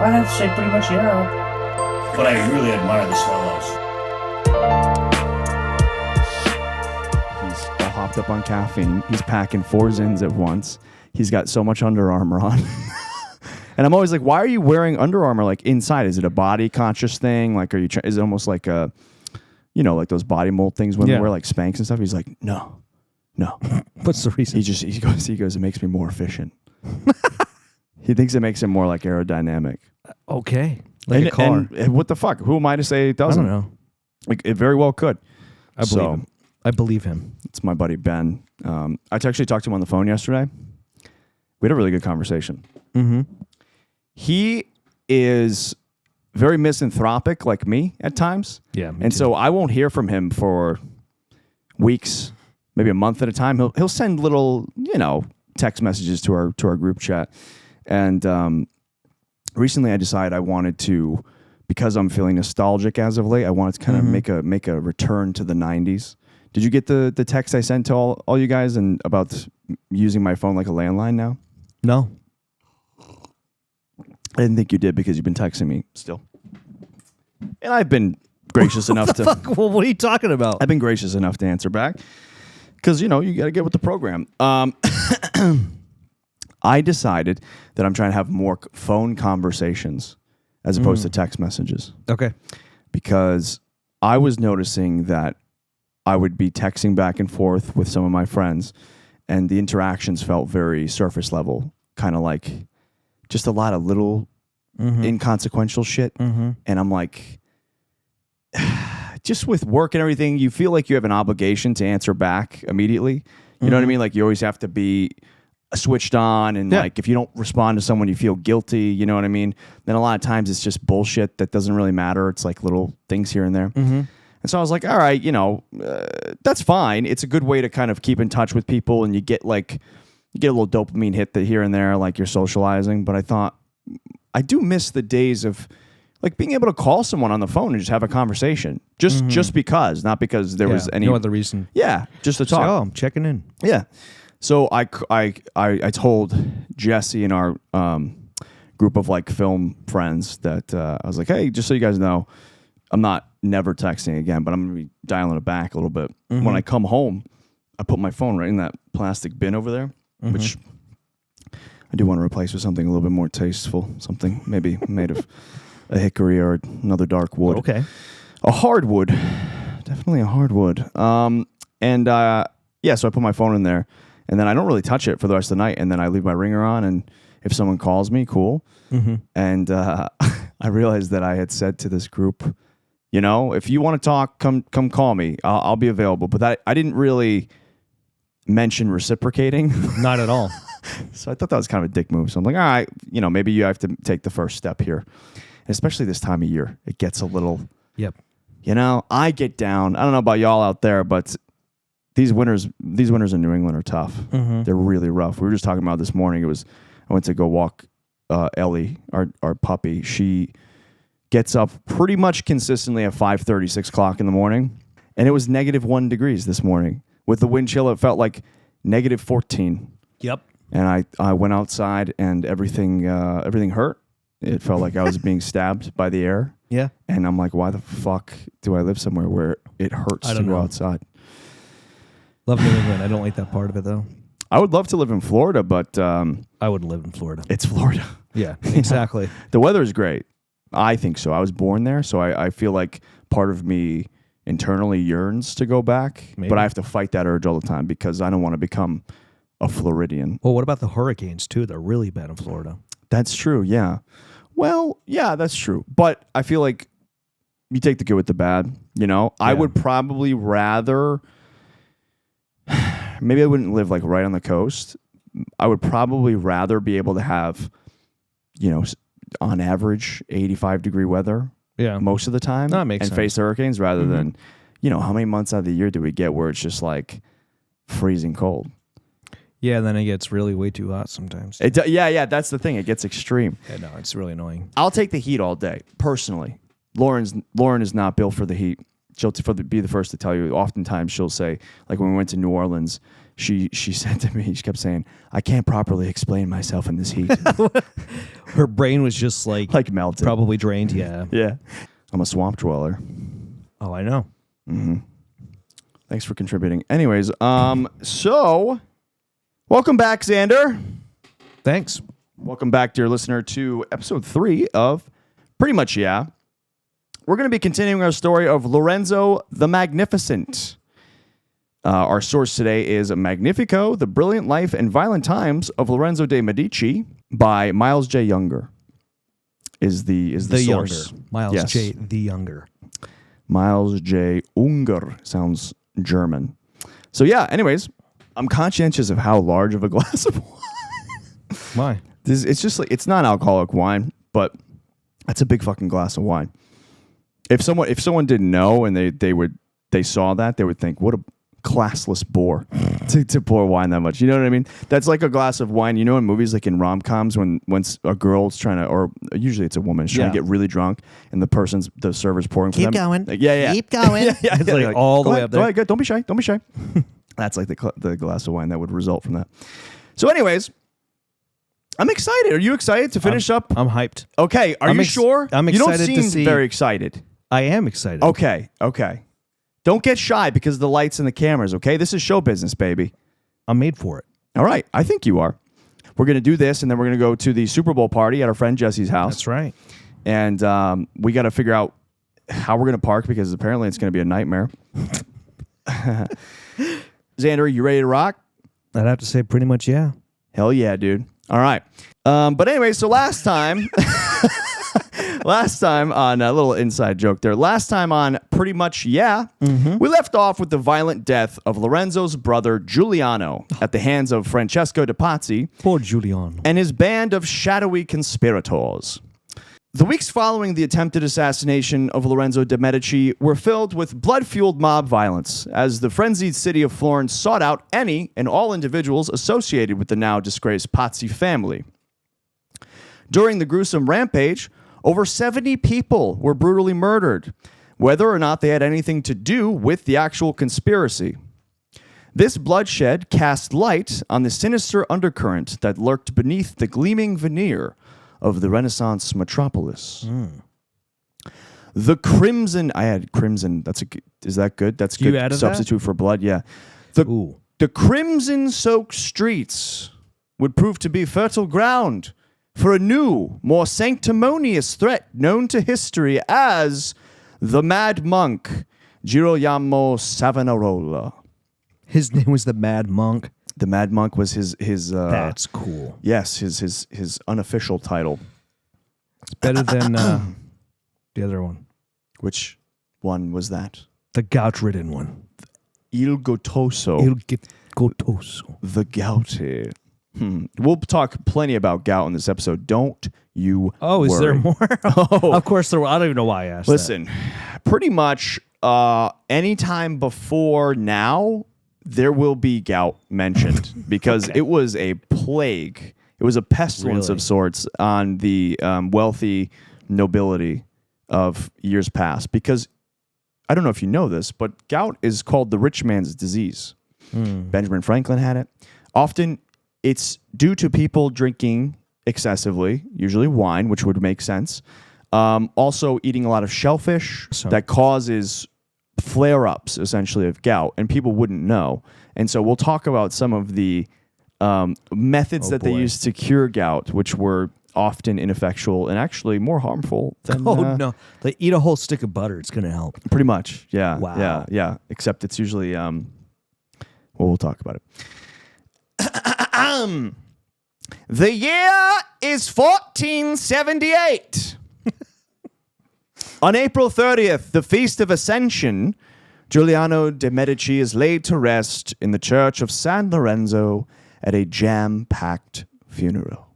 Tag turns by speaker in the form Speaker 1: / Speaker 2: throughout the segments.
Speaker 1: I have to say pretty much yeah. But I really admire the swallows.
Speaker 2: He's all hopped up on caffeine. He's packing 4 Zins at once. He's got so much Under Armour on. And I'm always like, why are you wearing Under Armour like inside? Is it a body conscious thing? Like, is it almost like a, like those body mold things women wear, like Spanx and stuff? He's like, no.
Speaker 3: What's the reason?
Speaker 2: He goes, it makes me more efficient. He thinks it makes him more like aerodynamic.
Speaker 3: Okay. Like a car.
Speaker 2: And what the fuck? Who am I to say it doesn't?
Speaker 3: I don't know.
Speaker 2: Like, it very well could.
Speaker 3: I believe him.
Speaker 2: It's my buddy Ben. I actually talked to him on the phone yesterday. We had a really good conversation.
Speaker 3: Mm-hmm.
Speaker 2: He is very misanthropic like me at times.
Speaker 3: Yeah, me
Speaker 2: and
Speaker 3: too.
Speaker 2: so I won't hear from him for weeks, maybe a month at a time. He'll send little, text messages to our group chat. And recently I decided I wanted to, because I'm feeling nostalgic as of late, I wanted to kind of make a return to the 90s. Did you get the text I sent to all you guys and about using my phone like a landline now?
Speaker 3: No.
Speaker 2: I didn't think you did because you've been texting me still. And I've been gracious enough to...
Speaker 3: Fuck? Well, what are you talking about?
Speaker 2: I've been gracious enough to answer back. Because, you got to get with the program. I decided that I'm trying to have more phone conversations as opposed to text messages.
Speaker 3: Okay.
Speaker 2: Because I was noticing that I would be texting back and forth with some of my friends, and the interactions felt very surface level, kind of like just a lot of little inconsequential shit. Mm-hmm. And I'm like, just with work and everything, you feel like you have an obligation to answer back immediately. You know what I mean? Like, you always have to be switched on, and like, if you don't respond to someone, you feel guilty. You know what I mean? Then a lot of times it's just bullshit that doesn't really matter. It's like little things here and there. Mm-hmm. And so I was like, all right, that's fine. It's a good way to kind of keep in touch with people, and you get a little dopamine hit that here and there, like you're socializing. But I thought, I do miss the days of like being able to call someone on the phone and just have a conversation, just because, not because there was any
Speaker 3: no other reason.
Speaker 2: Yeah, just to talk.
Speaker 3: Oh, I'm checking in.
Speaker 2: Yeah. So I told Jesse and our group of like film friends that I was like, hey, just so you guys know, I'm not never texting again, but I'm going to be dialing it back a little bit. Mm-hmm. When I come home, I put my phone right in that plastic bin over there, which I do want to replace with something a little bit more tasteful, something maybe made of a hickory or another dark wood.
Speaker 3: Okay.
Speaker 2: A hardwood. Definitely a hardwood. So I put my phone in there, and then I don't really touch it for the rest of the night, and then I leave my ringer on, and if someone calls me, cool. Mm-hmm. And I realized that I had said to this group, if you want to talk, come call me. I'll be available. But I didn't really mention reciprocating.
Speaker 3: Not at all.
Speaker 2: So I thought that was kind of a dick move. So I'm like, all right, maybe you have to take the first step here. And especially this time of year, it gets a little...
Speaker 3: Yep.
Speaker 2: I get down. I don't know about y'all out there, but these winters in New England are tough. Mm-hmm. They're really rough. We were just talking about this morning. I went to go walk Ellie, our puppy. She gets up pretty much consistently at 5:30, 6 o'clock in the morning. And it was -1 degrees this morning. With the wind chill, it felt like -14.
Speaker 3: Yep.
Speaker 2: And I went outside, and everything hurt. It felt like I was being stabbed by the air.
Speaker 3: Yeah.
Speaker 2: And I'm like, why the fuck do I live somewhere where it hurts to go outside?
Speaker 3: Love New England. I don't like that part of it, though.
Speaker 2: I would love to live in Florida, but...
Speaker 3: I wouldn't live in Florida.
Speaker 2: It's Florida.
Speaker 3: Yeah, exactly.
Speaker 2: The weather is great. I think so. I was born there, so I feel like part of me internally yearns to go back. Maybe. But I have to fight that urge all the time because I don't want to become a Floridian.
Speaker 3: Well, what about the hurricanes, too? They're really bad in Florida.
Speaker 2: That's true, yeah. Well, yeah, that's true. But I feel like you take the good with the bad, Yeah. I would probably rather... Maybe I wouldn't live like right on the coast. I would probably rather be able to have, on average, 85-degree weather most of the time.
Speaker 3: That makes
Speaker 2: sense. And face hurricanes rather than, how many months out of the year do we get where it's just like freezing cold?
Speaker 3: Yeah, then it gets really way too hot sometimes.
Speaker 2: Yeah, that's the thing. It gets extreme.
Speaker 3: Yeah, no, it's really annoying.
Speaker 2: I'll take the heat all day, personally. Lauren is not built for the heat. be the first to tell you. Oftentimes she'll say, like when we went to New Orleans, she said to me, she kept saying, "I can't properly explain myself in this heat."
Speaker 3: Her brain was just like
Speaker 2: melted.
Speaker 3: probably drained. Yeah.
Speaker 2: Yeah. I'm a swamp dweller.
Speaker 3: Oh, I know.
Speaker 2: Mm-hmm. Thanks for contributing. Anyways, so welcome back, Xander.
Speaker 3: Thanks.
Speaker 2: Welcome back, dear listener, to episode 3 of Pretty Much Yeah. We're going to be continuing our story of Lorenzo the Magnificent. Our source today is Magnifico, The Brilliant Life and Violent Times of Lorenzo de Medici by Miles J. Younger. Is the source.
Speaker 3: Younger. Miles J. the Younger.
Speaker 2: Miles J. Unger sounds German. So yeah, anyways, I'm conscientious of how large of a glass of wine.
Speaker 3: Why?
Speaker 2: It's just like, it's non-alcoholic wine, but that's a big fucking glass of wine. If someone didn't know and they saw that, they would think, what a classless bore to pour wine that much. You know what I mean? That's like a glass of wine. You know, in movies, like in rom-coms, when a girl's trying to, or usually it's a woman, is trying to get really drunk, and the server's pouring for them.
Speaker 4: Keep going.
Speaker 2: Like, yeah.
Speaker 4: Keep going.
Speaker 3: It's like all the way up there.
Speaker 2: Go ahead, good. Don't be shy. Don't be shy. That's like the glass of wine that would result from that. So, anyways, I'm excited. Are you excited to finish up?
Speaker 3: I'm hyped.
Speaker 2: Okay. Are you sure?
Speaker 3: I'm
Speaker 2: You don't
Speaker 3: excited
Speaker 2: seem
Speaker 3: to see.
Speaker 2: very excited.
Speaker 3: I am excited.
Speaker 2: Okay. Don't get shy because of the lights and the cameras, okay? This is show business, baby.
Speaker 3: I'm made for it.
Speaker 2: All right. I think you are. We're going to do this, and then we're going to go to the Super Bowl party at our friend Jesse's house.
Speaker 3: That's right.
Speaker 2: And we got to figure out how we're going to park because apparently it's going to be a nightmare. Xander, you ready to rock?
Speaker 3: I'd have to say pretty much yeah.
Speaker 2: Hell yeah, dude. All right. But anyway, so last time... Last time on a little inside joke there. Last time on Pretty Much Yeah, we left off with the violent death of Lorenzo's brother Giuliano at the hands of Francesco de Pazzi
Speaker 3: Poor Giuliano.
Speaker 2: and his band of shadowy conspirators. The weeks following the attempted assassination of Lorenzo de Medici were filled with blood-fueled mob violence as the frenzied city of Florence sought out any and all individuals associated with the now disgraced Pazzi family. During the gruesome rampage, over 70 people were brutally murdered, whether or not they had anything to do with the actual conspiracy. This bloodshed cast light on the sinister undercurrent that lurked beneath the gleaming veneer of the Renaissance metropolis. The crimson... I had crimson. Is that good? That's good.
Speaker 3: You added
Speaker 2: substitute for blood, yeah. The crimson-soaked streets would prove to be fertile ground for a new, more sanctimonious threat known to history as the Mad Monk, Girolamo Savonarola.
Speaker 3: His name was the Mad Monk.
Speaker 2: The Mad Monk was his
Speaker 3: That's cool.
Speaker 2: yes, his unofficial title.
Speaker 3: It's better than the other one.
Speaker 2: Which one was that?
Speaker 3: The gout-ridden one.
Speaker 2: Il Gotoso.
Speaker 3: Il Gotoso.
Speaker 2: The Gouty. We'll talk plenty about gout in this episode. Don't you
Speaker 3: Oh, is
Speaker 2: worry.
Speaker 3: there more?
Speaker 2: Oh.
Speaker 3: Of course there were. I don't even know why I asked
Speaker 2: Listen, pretty much anytime before now, there will be gout mentioned because it was a plague. It was a pestilence of sorts on the wealthy nobility of years past. Because I don't know if you know this, but gout is called the rich man's disease. Benjamin Franklin had it. Often it's due to people drinking excessively, usually wine, which would make sense. Also eating a lot of shellfish that causes flare-ups, essentially, of gout, and people wouldn't know. And so we'll talk about some of the methods that they used to cure gout, which were often ineffectual and actually more harmful than...
Speaker 3: no. They eat a whole stick of butter. It's going to help.
Speaker 2: Pretty much, yeah.
Speaker 3: Wow.
Speaker 2: Yeah. Except it's usually... well, we'll talk about it. The year is 1478. On April 30th, the Feast of Ascension, Giuliano de Medici is laid to rest in the Church of San Lorenzo at a jam-packed funeral.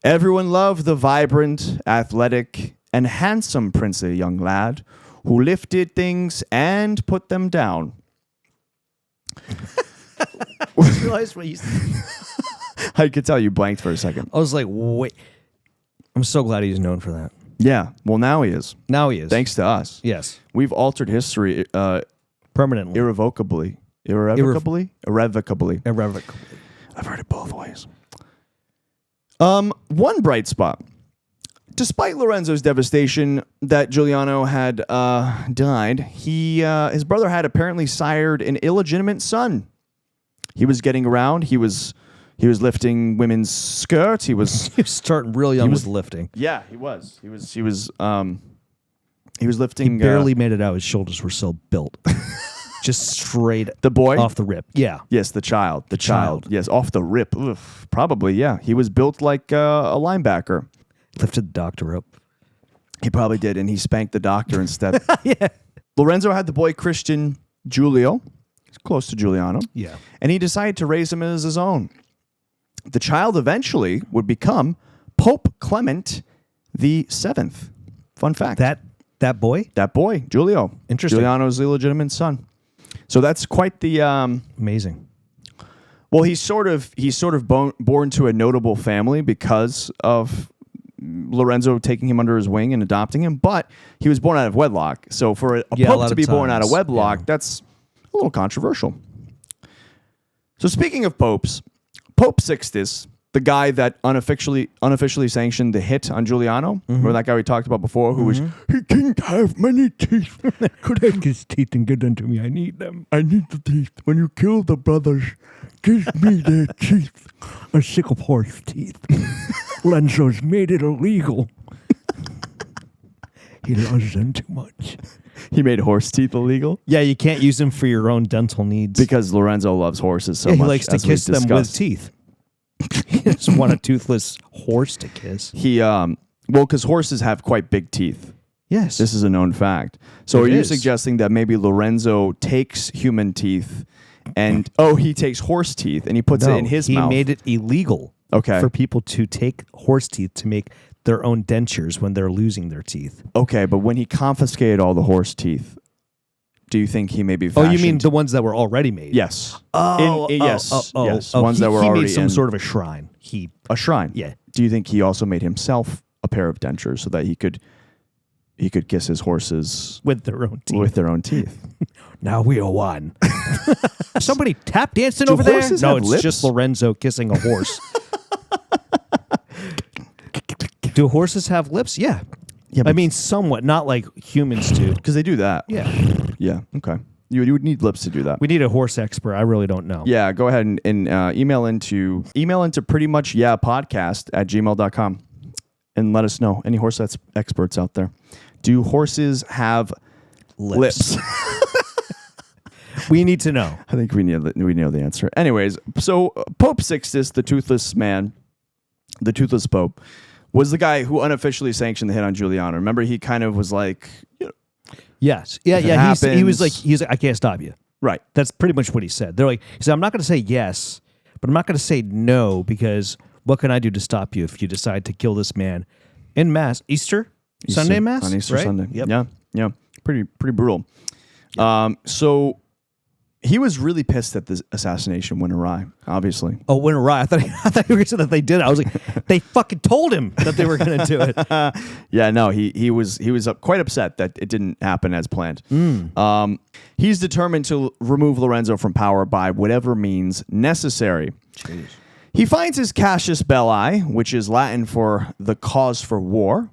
Speaker 2: Everyone loved the vibrant, athletic, and handsome princely young lad who lifted things and put them down.
Speaker 3: I realized what you said.
Speaker 2: I could tell you blanked for a second.
Speaker 3: I was like, wait. I'm so glad he's known for that.
Speaker 2: Yeah. Well, now he is.
Speaker 3: Now he is.
Speaker 2: Thanks to us.
Speaker 3: Yes.
Speaker 2: We've altered history
Speaker 3: Permanently.
Speaker 2: irrevocably. Irrevocably? Irrevocably.
Speaker 3: Irrevocably.
Speaker 2: I've heard it both ways. One bright spot. Despite Lorenzo's devastation that Giuliano had died, his brother had apparently sired an illegitimate son. He was getting around. He was lifting women's skirts. He was
Speaker 3: He was starting real young with lifting.
Speaker 2: yeah. He was lifting.
Speaker 3: He barely made it out. His shoulders were so built. Just straight
Speaker 2: the boy
Speaker 3: off the rip. Yeah.
Speaker 2: Yes, the child. The child. Yes, off the rip. Oof, probably. Yeah, he was built like a linebacker.
Speaker 3: Lifted the doctor up.
Speaker 2: He probably did, and he spanked the doctor instead.
Speaker 3: Yeah.
Speaker 2: Lorenzo had the boy Christian Giulio. He's close to Giuliano.
Speaker 3: Yeah.
Speaker 2: And he decided to raise him as his own. The child eventually would become Pope Clement the Seventh. Fun fact.
Speaker 3: That boy?
Speaker 2: That boy, Giulio.
Speaker 3: Interesting.
Speaker 2: Giuliano's illegitimate son. So that's quite the
Speaker 3: amazing.
Speaker 2: Well, he's sort of born to a notable family because of Lorenzo taking him under his wing and adopting him, but he was born out of wedlock. So for a pope to be born out of wedlock, that's a little controversial. So speaking of popes, Pope Sixtus, the guy that unofficially sanctioned the hit on Giuliano, remember that guy we talked about before, who was, he can't have many teeth.
Speaker 3: Take his teeth and get into me. I need them.
Speaker 2: I need the teeth. When you kill the brothers, give me their teeth.
Speaker 3: I'm sick of horse teeth. Lenzo's made it illegal. He loves them too much.
Speaker 2: He made horse teeth illegal?
Speaker 3: Yeah, you can't use them for your own dental needs.
Speaker 2: Because Lorenzo loves horses so much.
Speaker 3: He likes to kiss them with teeth. He just want a toothless horse to kiss.
Speaker 2: Because horses have quite big teeth.
Speaker 3: Yes.
Speaker 2: This is a known fact. So are you suggesting that maybe Lorenzo takes human teeth and, he takes horse teeth and he puts it in his mouth?
Speaker 3: He made it illegal for people to take horse teeth to make their own dentures when they're losing their teeth.
Speaker 2: Okay, but when he confiscated all the horse teeth, do you think he maybe
Speaker 3: fashioned? Oh, you mean the ones that were already made?
Speaker 2: Yes.
Speaker 3: Yes.
Speaker 2: Ones that were
Speaker 3: he
Speaker 2: already
Speaker 3: made some sort of a shrine.
Speaker 2: A shrine?
Speaker 3: Yeah.
Speaker 2: Do you think he also made himself a pair of dentures so that he could kiss his horses
Speaker 3: with their own teeth?
Speaker 2: With their own teeth.
Speaker 3: Now we are one. Somebody tap dancing over there? No, it's just Lorenzo kissing a horse. Do horses have lips? Yeah. I mean, somewhat, not like humans do.
Speaker 2: Because they do that.
Speaker 3: Yeah.
Speaker 2: Yeah. Okay. You would need lips to do that.
Speaker 3: We need a horse expert. I really don't know.
Speaker 2: Yeah. Go ahead and email into prettymuchyapodcast@gmail.com and let us know. Any horse experts out there? Do horses have lips?
Speaker 3: We need to know.
Speaker 2: I think we know the answer. Anyways, so Pope Sixtus, the toothless man, the toothless pope, was the guy who unofficially sanctioned the hit on Giuliano. Remember, he kind of was like,
Speaker 3: yes, yeah. He was like, I can't stop you.
Speaker 2: Right.
Speaker 3: That's pretty much what he said. He said, I'm not going to say yes, but I'm not going to say no because what can I do to stop you if you decide to kill this man in Mass, Easter Sunday Mass
Speaker 2: on Easter Sunday?
Speaker 3: Yep.
Speaker 2: Yeah. Pretty brutal. Yep. So he was really pissed that the assassination went awry, obviously.
Speaker 3: Oh, went awry. I thought you were going to say that they did it. I was like, they fucking told him that they were going to do it.
Speaker 2: Yeah, no, he was quite upset that it didn't happen as planned. He's determined to remove Lorenzo from power by whatever means necessary.
Speaker 3: Jeez.
Speaker 2: He finds his casus belli, which is Latin for the cause for war.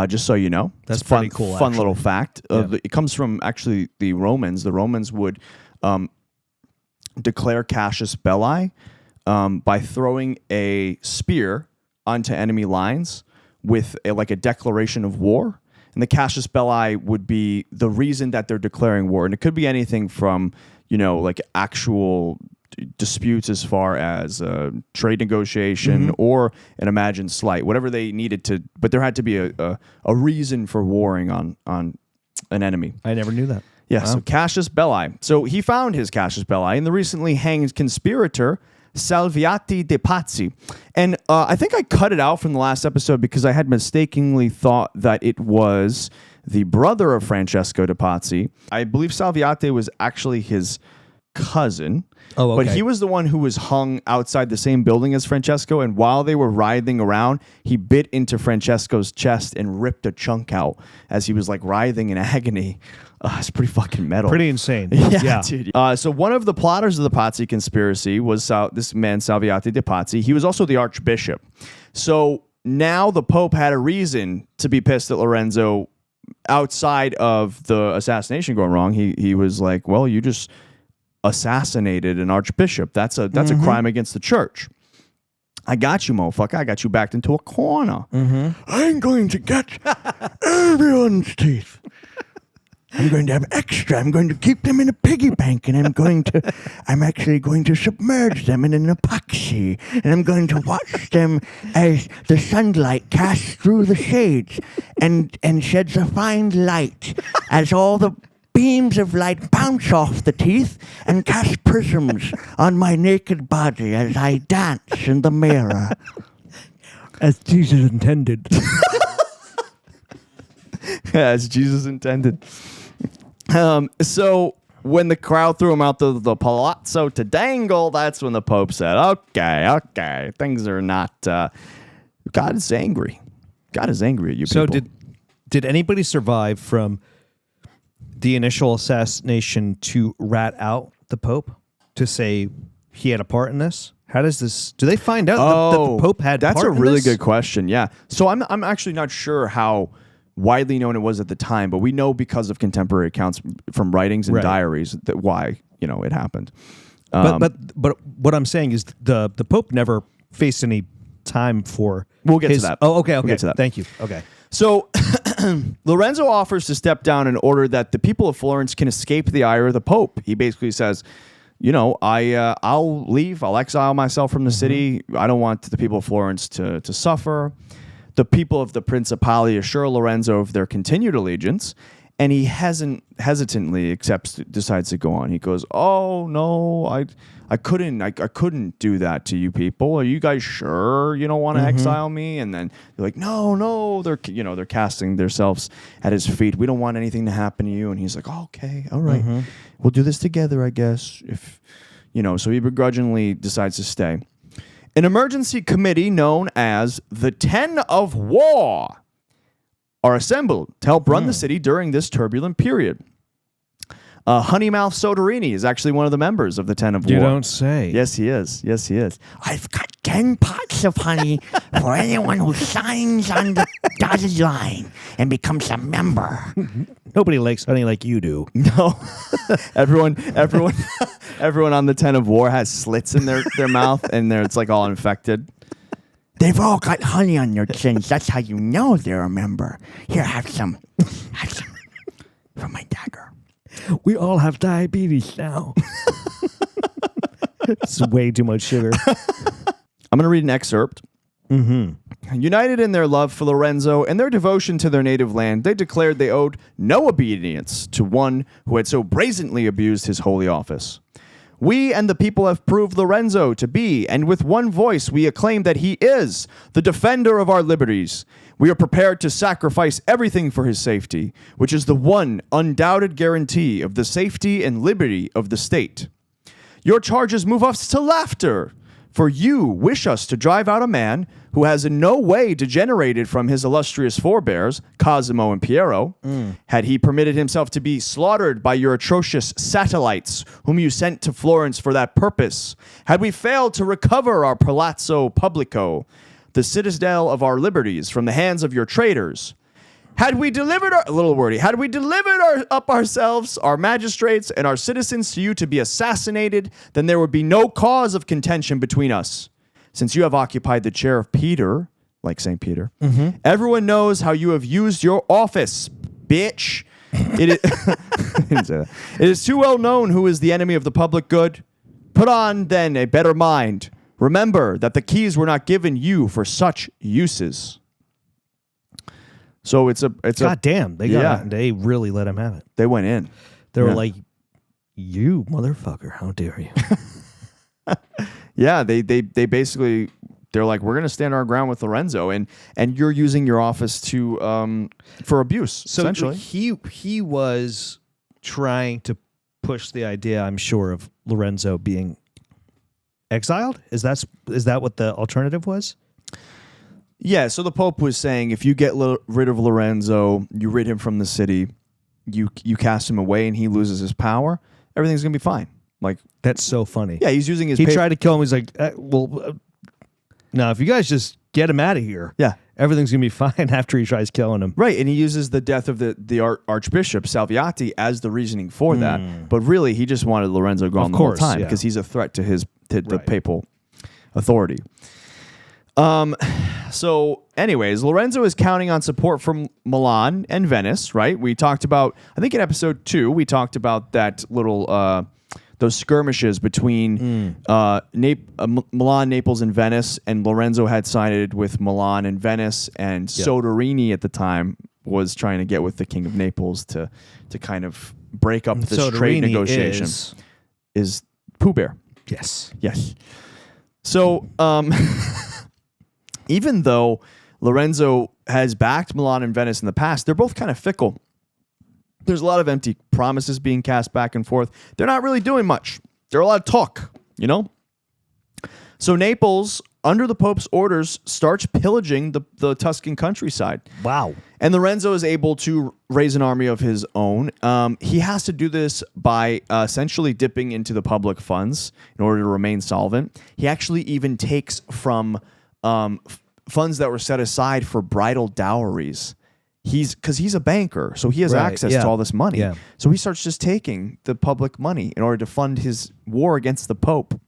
Speaker 2: Just so you know.
Speaker 3: That's pretty cool.
Speaker 2: Fun little fact. It comes from actually the Romans. The Romans would declare casus belli by throwing a spear onto enemy lines with a declaration of war. And the casus belli would be the reason that they're declaring war. And it could be anything from, actual disputes as far as trade negotiation or an imagined slight, whatever they needed to. But there had to be a reason for warring on an enemy.
Speaker 3: I never knew that.
Speaker 2: Yeah, so casus belli. So he found his casus belli in the recently hanged conspirator Salviati de Pazzi. And I think I cut it out from the last episode because I had mistakenly thought that it was the brother of Francesco de Pazzi. I believe Salviati was actually his cousin.
Speaker 3: Oh, okay.
Speaker 2: But he was the one who was hung outside the same building as Francesco, and while they were writhing around, he bit into Francesco's chest and ripped a chunk out as he was like writhing in agony. It's pretty fucking metal.
Speaker 3: Pretty insane.
Speaker 2: Yeah, dude. So one of the plotters of the Pazzi conspiracy was this man, Salviati de Pazzi. He was also the archbishop. So now the Pope had a reason to be pissed at Lorenzo outside of the assassination going wrong. He was like, well, you just assassinated an archbishop. That's a crime against the church. I got you, motherfucker. I got you backed into a corner. I'm going to get everyone's teeth. I'm going to have extra. I'm going to keep them in a piggy bank, and I'm actually going to submerge them in an epoxy, and I'm going to watch them as the sunlight casts through the shades and sheds a fine light as all the beams of light bounce off the teeth and cast prisms on my naked body as I dance in the mirror.
Speaker 3: As Jesus intended.
Speaker 2: As Jesus intended. So when the crowd threw him out the palazzo to dangle, that's when the Pope said, okay, things are not, God is angry. God is angry at you
Speaker 3: So
Speaker 2: people.
Speaker 3: did anybody survive from the initial assassination to rat out the Pope to say he had a part in this? How does this? Do they find out that the Pope had?
Speaker 2: That's
Speaker 3: part
Speaker 2: a
Speaker 3: in
Speaker 2: really
Speaker 3: this?
Speaker 2: good question. Yeah. So I'm actually not sure how widely known it was at the time, but we know because of contemporary accounts from writings and
Speaker 3: Right.
Speaker 2: diaries that why it happened.
Speaker 3: But what I'm saying is the Pope never faced any time for.
Speaker 2: We'll get to that.
Speaker 3: Oh, okay.
Speaker 2: We'll get to that.
Speaker 3: Thank you. Okay.
Speaker 2: So Lorenzo offers to step down in order that the people of Florence can escape the ire of the Pope. He basically says, I'll leave. I'll exile myself from the city. I don't want the people of Florence to suffer. The people of the Principality assure Lorenzo of their continued allegiance, and he hesitantly decides to go on. He goes, "Oh no, I couldn't do that to you people. Are you guys sure you don't want to exile me?" And then they're like, "No, they're casting themselves at his feet. We don't want anything to happen to you." And he's like, oh, "Okay, all right, we'll do this together, I guess." So he begrudgingly decides to stay. An emergency committee known as the 10 of War are assembled to help run the city during this turbulent period. Honeymouth Soderini is actually one of the members of the 10 of War.
Speaker 3: You don't say.
Speaker 2: Yes, he is.
Speaker 4: I've got 10 pots of honey for anyone who signs on the dotted line and becomes a member.
Speaker 3: Nobody likes honey like you do.
Speaker 2: No, everyone on the 10 of War has slits in their mouth, and it's like all infected.
Speaker 4: They've all got honey on their chins. That's how you know they're a member. Here, have some. From my dagger.
Speaker 3: We all have diabetes now. It's way too much sugar.
Speaker 2: I'm going to read an excerpt. United in their love for Lorenzo and their devotion to their native land, they declared they owed no obedience to one who had so brazenly abused his holy office. We and the people have proved Lorenzo to be, and with one voice we acclaim that he is, the defender of our liberties. We are prepared to sacrifice everything for his safety, which is the one undoubted guarantee of the safety and liberty of the state. Your charges move us to laughter, for you wish us to drive out a man who has in no way degenerated from his illustrious forebears, Cosimo and Piero, had he permitted himself to be slaughtered by your atrocious satellites, whom you sent to Florence for that purpose. Had we failed to recover our Palazzo Publico, the citadel of our liberties, from the hands of your traitors, had we delivered up ourselves, our magistrates, and our citizens to you to be assassinated, then there would be no cause of contention between us. Since you have occupied the chair of Peter, like St. Peter, everyone knows how you have used your office, bitch. It is too well known who is the enemy of the public good. Put on, then, a better mind. Remember that the keys were not given you for such uses. So it's
Speaker 3: God damn, they really let him have it.
Speaker 2: They went in.
Speaker 3: They were like, "You motherfucker, how dare you?"
Speaker 2: Yeah, they basically, they're like, we're gonna stand our ground with Lorenzo, and you're using your office to for abuse.
Speaker 3: So
Speaker 2: essentially,
Speaker 3: he was trying to pushed the idea, I'm sure, of Lorenzo being exiled. Is that what the alternative was?
Speaker 2: Yeah, so the Pope was saying if you get rid of Lorenzo, you rid him from the city, you cast him away, and he loses his power, everything's going to be fine. Like,
Speaker 3: that's so funny.
Speaker 2: Yeah, he's using his...
Speaker 3: He tried to kill him. He's like, now, if you guys just get him out of here, everything's going to be fine after he tries killing him.
Speaker 2: Right, and he uses the death of the Archbishop Salviati as the reasoning for that. But really, he just wanted Lorenzo gone the whole time because he's a threat to the papal authority. So anyways, Lorenzo is counting on support from Milan and Venice, right? We talked about, I think in episode 2, we talked about that little, those skirmishes between Milan, Naples, and Venice, and Lorenzo had sided with Milan and Venice, and Soderini at the time was trying to get with the King of Naples to kind of break up this trade negotiation. Is Pooh Bear.
Speaker 3: Yes.
Speaker 2: So, even though Lorenzo has backed Milan and Venice in the past, they're both kind of fickle. There's a lot of empty promises being cast back and forth. They're not really doing much. There's a lot of talk, you know? So Naples, under the Pope's orders, starts pillaging the Tuscan countryside.
Speaker 3: Wow.
Speaker 2: And Lorenzo is able to raise an army of his own. He has to do this by essentially dipping into the public funds in order to remain solvent. He actually even takes from funds that were set aside for bridal dowries. Because he's a banker, so he has access to all this money.
Speaker 3: Yeah.
Speaker 2: So he starts just taking the public money in order to fund his war against the Pope.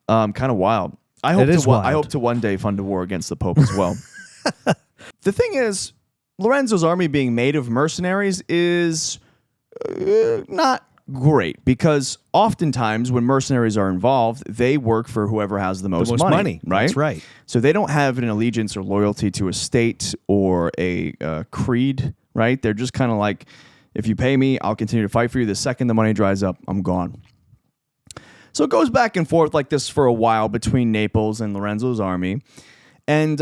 Speaker 2: Kind of wild. I hope to one day fund a war against the Pope as well. The thing is, Lorenzo's army being made of mercenaries is not great, because oftentimes when mercenaries are involved, they work for whoever has the most money, right?
Speaker 3: That's right.
Speaker 2: So they don't have an allegiance or loyalty to a state or a creed, right? They're just kind of like, if you pay me, I'll continue to fight for you. The second the money dries up, I'm gone. So it goes back and forth like this for a while between Naples and Lorenzo's army. And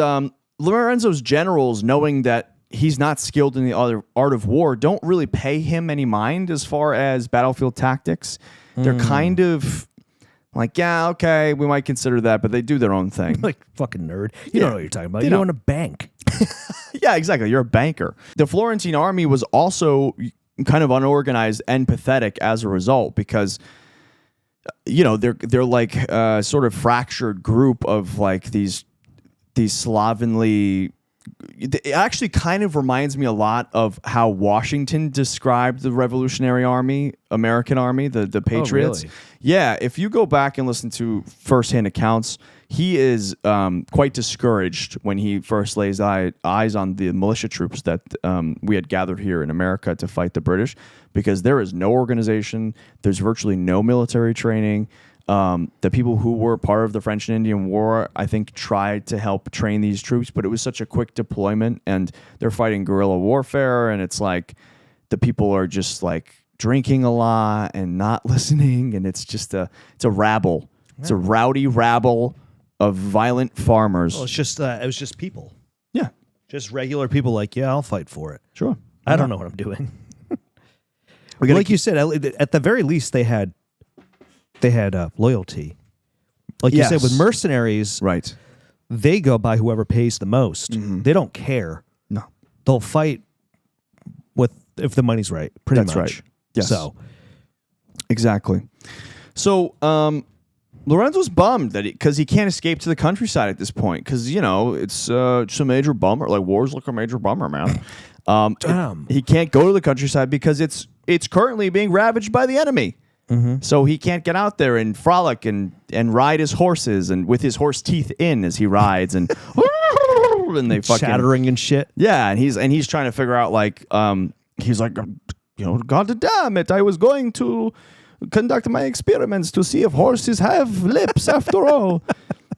Speaker 2: Lorenzo's generals, knowing that he's not skilled in the art of war, don't really pay him any mind as far as battlefield tactics. They're kind of like, yeah, okay, we might consider that, but they do their own thing.
Speaker 3: Like, fucking nerd. You don't know what you're talking about. You own a bank.
Speaker 2: Yeah, exactly. You're a banker. The Florentine army was also kind of unorganized and pathetic as a result, because they're like a sort of fractured group of like these slovenly. It actually kind of reminds me a lot of how Washington described the Revolutionary Army, American Army, the Patriots.
Speaker 3: Oh, really?
Speaker 2: Yeah, if you go back and listen to firsthand accounts, he is quite discouraged when he first lays eyes on the militia troops that we had gathered here in America to fight the British, because there is no organization, there's virtually no military training. The people who were part of the French and Indian War, I think, tried to help train these troops, but it was such a quick deployment, and they're fighting guerrilla warfare, and it's like the people are just like drinking a lot and not listening, and it's a rabble. It's a rowdy rabble of violent farmers.
Speaker 3: Well, it was just people.
Speaker 2: Yeah.
Speaker 3: Just regular people like, yeah, I'll fight for it.
Speaker 2: Sure.
Speaker 3: I don't know what I'm doing. Like you said, at the very least, they had loyalty. Like you said, with mercenaries,
Speaker 2: right?
Speaker 3: They go by whoever pays the most.
Speaker 2: Mm-hmm.
Speaker 3: They don't care.
Speaker 2: No.
Speaker 3: They'll fight if the money's right. That's
Speaker 2: right. Yes.
Speaker 3: So.
Speaker 2: Exactly. So, Lorenzo's bummed because he can't escape to the countryside at this point, because it's a major bummer. Like, war's like a major bummer, man.
Speaker 3: Damn.
Speaker 2: He can't go to the countryside because it's currently being ravaged by the enemy. Mm-hmm. So he can't get out there and frolic and ride his horses, and with his horse teeth in as he rides, and and they fucking
Speaker 3: chattering and shit.
Speaker 2: Yeah, and he's trying to figure out, like, he's like, God damn it, I was going to conduct my experiments to see if horses have lips after all.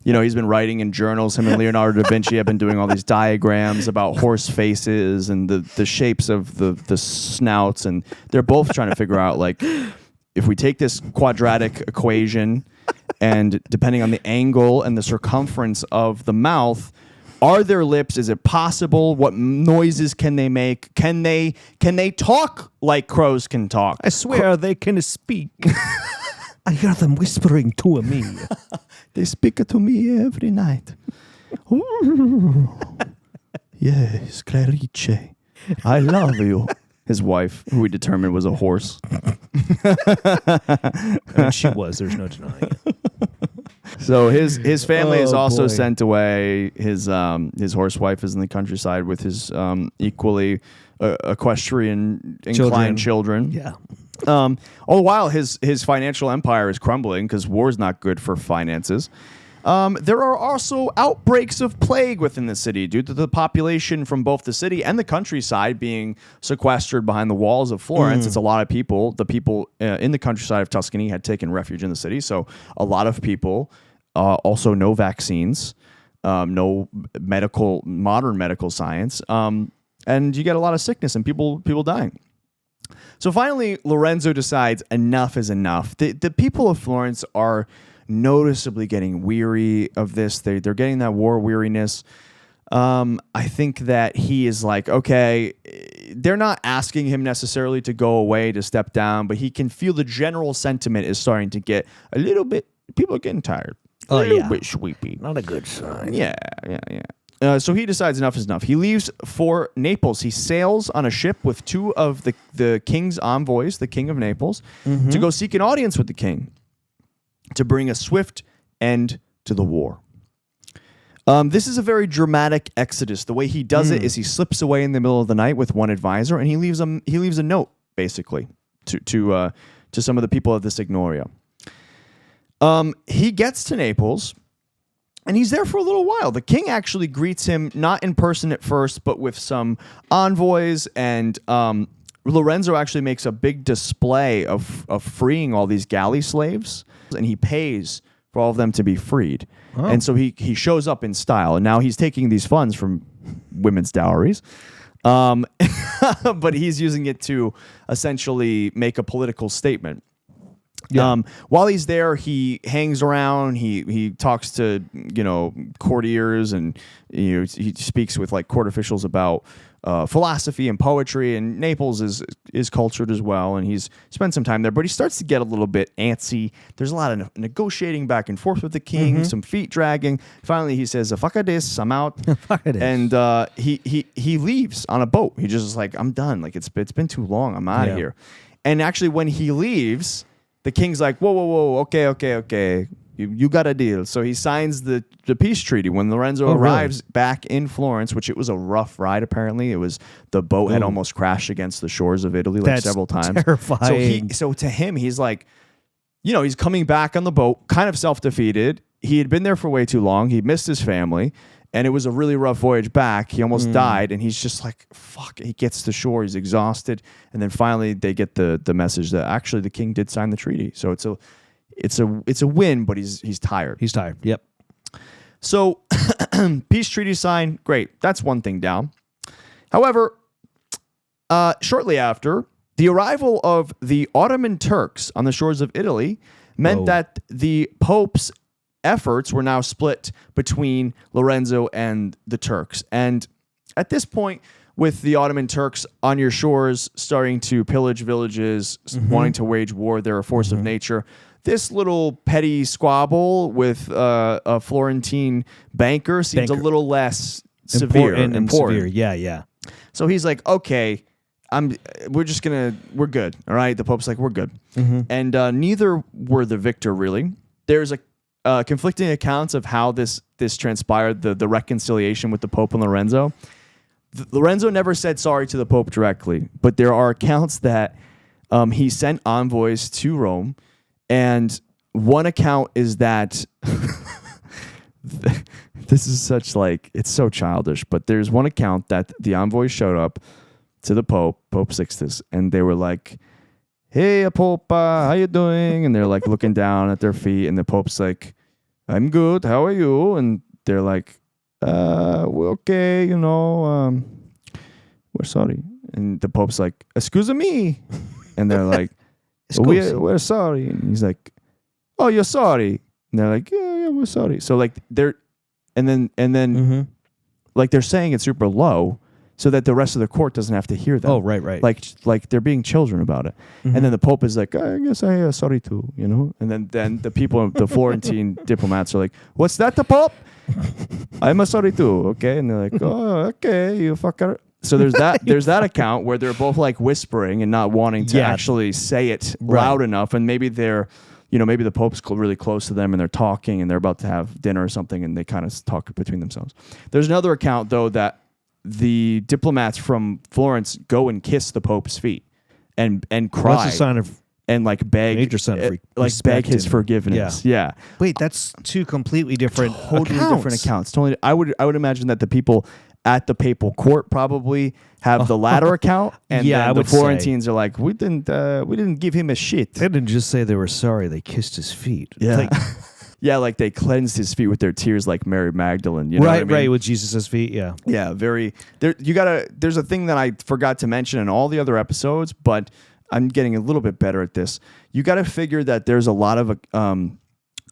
Speaker 2: He's been writing in journals. Him and Leonardo da Vinci have been doing all these diagrams about horse faces and the shapes of the snouts, and they're both trying to figure out, like, if we take this quadratic equation and depending on the angle and the circumference of the mouth, Are there lips? Is it possible? What noises can they make? Can they talk like crows can talk?
Speaker 3: I swear they can speak. I hear them whispering to me.
Speaker 2: They speak to me every night. Yes, Clarice, I love you. His wife, who we determined was a horse.
Speaker 3: I mean, she was. There's no denying it.
Speaker 2: So his family is also
Speaker 3: boy.
Speaker 2: sent away. His horsewife is in the countryside with his equally equestrian inclined children.
Speaker 3: Yeah.
Speaker 2: All the while, his financial empire is crumbling because war is not good for finances. There are also outbreaks of plague within the city due to the population from both the city and the countryside being sequestered behind the walls of Florence. It's a lot of people. The people in the countryside of Tuscany had taken refuge in the city, so a lot of people. Also, no vaccines, no modern medical science, and you get a lot of sickness and people dying. So finally, Lorenzo decides enough is enough. The people of Florence are noticeably getting weary of this. They're getting that war weariness. I think that he is like, okay, they're not asking him necessarily to go away, to step down, but he can feel the general sentiment is starting to get a little bit, people are getting tired. A little bit sleepy.
Speaker 4: Not a good sign.
Speaker 2: Yeah. So he decides enough is enough. He leaves for Naples. He sails on a ship with two of the king's envoys, the king of Naples, to go seek an audience with the king to bring a swift end to the war. This is a very dramatic exodus. The way he does it is he slips away in the middle of the night with one advisor, and he leaves a note basically to some of the people of the Signoria. He gets to Naples, and he's there for a little while. The king actually greets him, not in person at first, but with some envoys, and Lorenzo actually makes a big display of freeing all these galley slaves, and he pays for all of them to be freed. Oh. And so he shows up in style, and now he's taking these funds from women's dowries, but he's using it to essentially make a political statement. Yeah. While he's there, he hangs around. He talks to courtiers, and he speaks with like court officials about philosophy and poetry. And Naples is cultured as well, and he's spent some time there. But he starts to get a little bit antsy. There's a lot of negotiating back and forth with the king, some feet dragging. Finally, he says, "Fuck this, I'm out."
Speaker 3: Fuck this.
Speaker 2: And he leaves on a boat. He just is like, "I'm done. Like it's been too long. I'm out of here." And actually, when he leaves, the king's like, whoa, okay. You got a deal. So he signs the peace treaty. When Lorenzo arrives back in Florence, which it was a rough ride, apparently. The boat had almost crashed against the shores of Italy several times.
Speaker 3: Terrifying.
Speaker 2: So to him, he's like, he's coming back on the boat, kind of self-defeated. He had been there for way too long. He missed his family. And it was a really rough voyage back. He almost died, and he's just like, fuck. He gets to shore. He's exhausted. And then finally they get the message that actually the king did sign the treaty. So it's a win, but he's tired.
Speaker 3: He's tired. Yep.
Speaker 2: So peace treaty signed. Great. That's one thing down. However, shortly after, the arrival of the Ottoman Turks on the shores of Italy meant that the Pope's efforts were now split between Lorenzo and the Turks. And at this point, with the Ottoman Turks on your shores starting to pillage villages, wanting to wage war, they're a force of nature. This little petty squabble with a Florentine banker seems a little less severe.
Speaker 3: Important. Severe. Yeah.
Speaker 2: So he's like, okay, we're good. All right. The Pope's like, we're good. And neither were the victor, really. There's conflicting accounts of how this transpired, the reconciliation with the Pope and Lorenzo. Lorenzo never said sorry to the Pope directly, but there are accounts that he sent envoys to Rome, and one account is that this is such it's so childish, but there's one account that the envoys showed up to the Pope Sixtus, and they were like, "Hey, Pope, how you doing?" And they're like looking down at their feet, and the Pope's like, "I'm good. How are you?" And they're like, "We're okay, we're sorry." And the Pope's like, "Excuse me," and they're like, "We're sorry." And he's like, "Oh, you're sorry?" And they're like, "Yeah, we're sorry." So and then like they're saying it super low so that the rest of the court doesn't have to hear them.
Speaker 3: Oh, right.
Speaker 2: Like they're being children about it. And then the Pope is like, I guess I sorry too, you know? And then the people, the Florentine diplomats are like, what's that, the Pope? I'm a sorry too, okay? And they're like, oh, okay, you fucker. So there's that account where they're both like whispering and not wanting to actually say it loud enough. And maybe they're, maybe the Pope's really close to them and they're talking and they're about to have dinner or something and they kind of talk between themselves. There's another account though that the diplomats from Florence go and kiss the Pope's feet and cry.
Speaker 3: That's a sign of
Speaker 2: and like beg,
Speaker 3: major sign of
Speaker 2: beg his forgiveness. Yeah.
Speaker 3: Wait, that's two completely different
Speaker 2: different accounts. Totally. I would imagine that the people at the papal court probably have the latter account, and then the Florentines are like, we didn't give him a shit.
Speaker 3: They didn't just say they were sorry; they kissed his feet.
Speaker 2: Yeah. Like they cleansed his feet with their tears, like Mary Magdalene. You know what I mean?
Speaker 3: Right, with Jesus' feet. Yeah,
Speaker 2: yeah. Very. There's a thing that I forgot to mention in all the other episodes, but I'm getting a little bit better at this. You got to figure that there's a lot of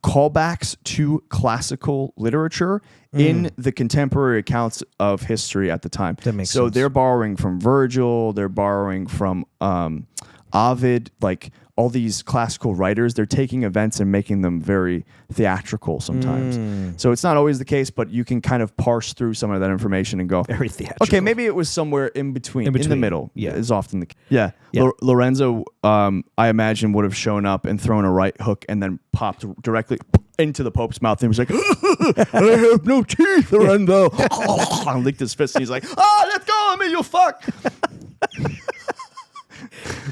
Speaker 2: callbacks to classical literature in the contemporary accounts of history at the time.
Speaker 3: That makes
Speaker 2: so
Speaker 3: sense.
Speaker 2: They're borrowing from Virgil. They're borrowing from Ovid, like all these classical writers. They're taking events and making them very theatrical sometimes. So it's not always the case, but you can kind of parse through some of that information and go,
Speaker 3: very theatrical.
Speaker 2: Okay, maybe it was somewhere in between, in the middle.
Speaker 3: Yeah,
Speaker 2: is often the case. Yeah. Lorenzo, I imagine, would have shown up and thrown a right hook and then popped directly into the Pope's mouth and was like, I have no teeth, Lorenzo. And licked his fist and he's like, let go of me, you fuck.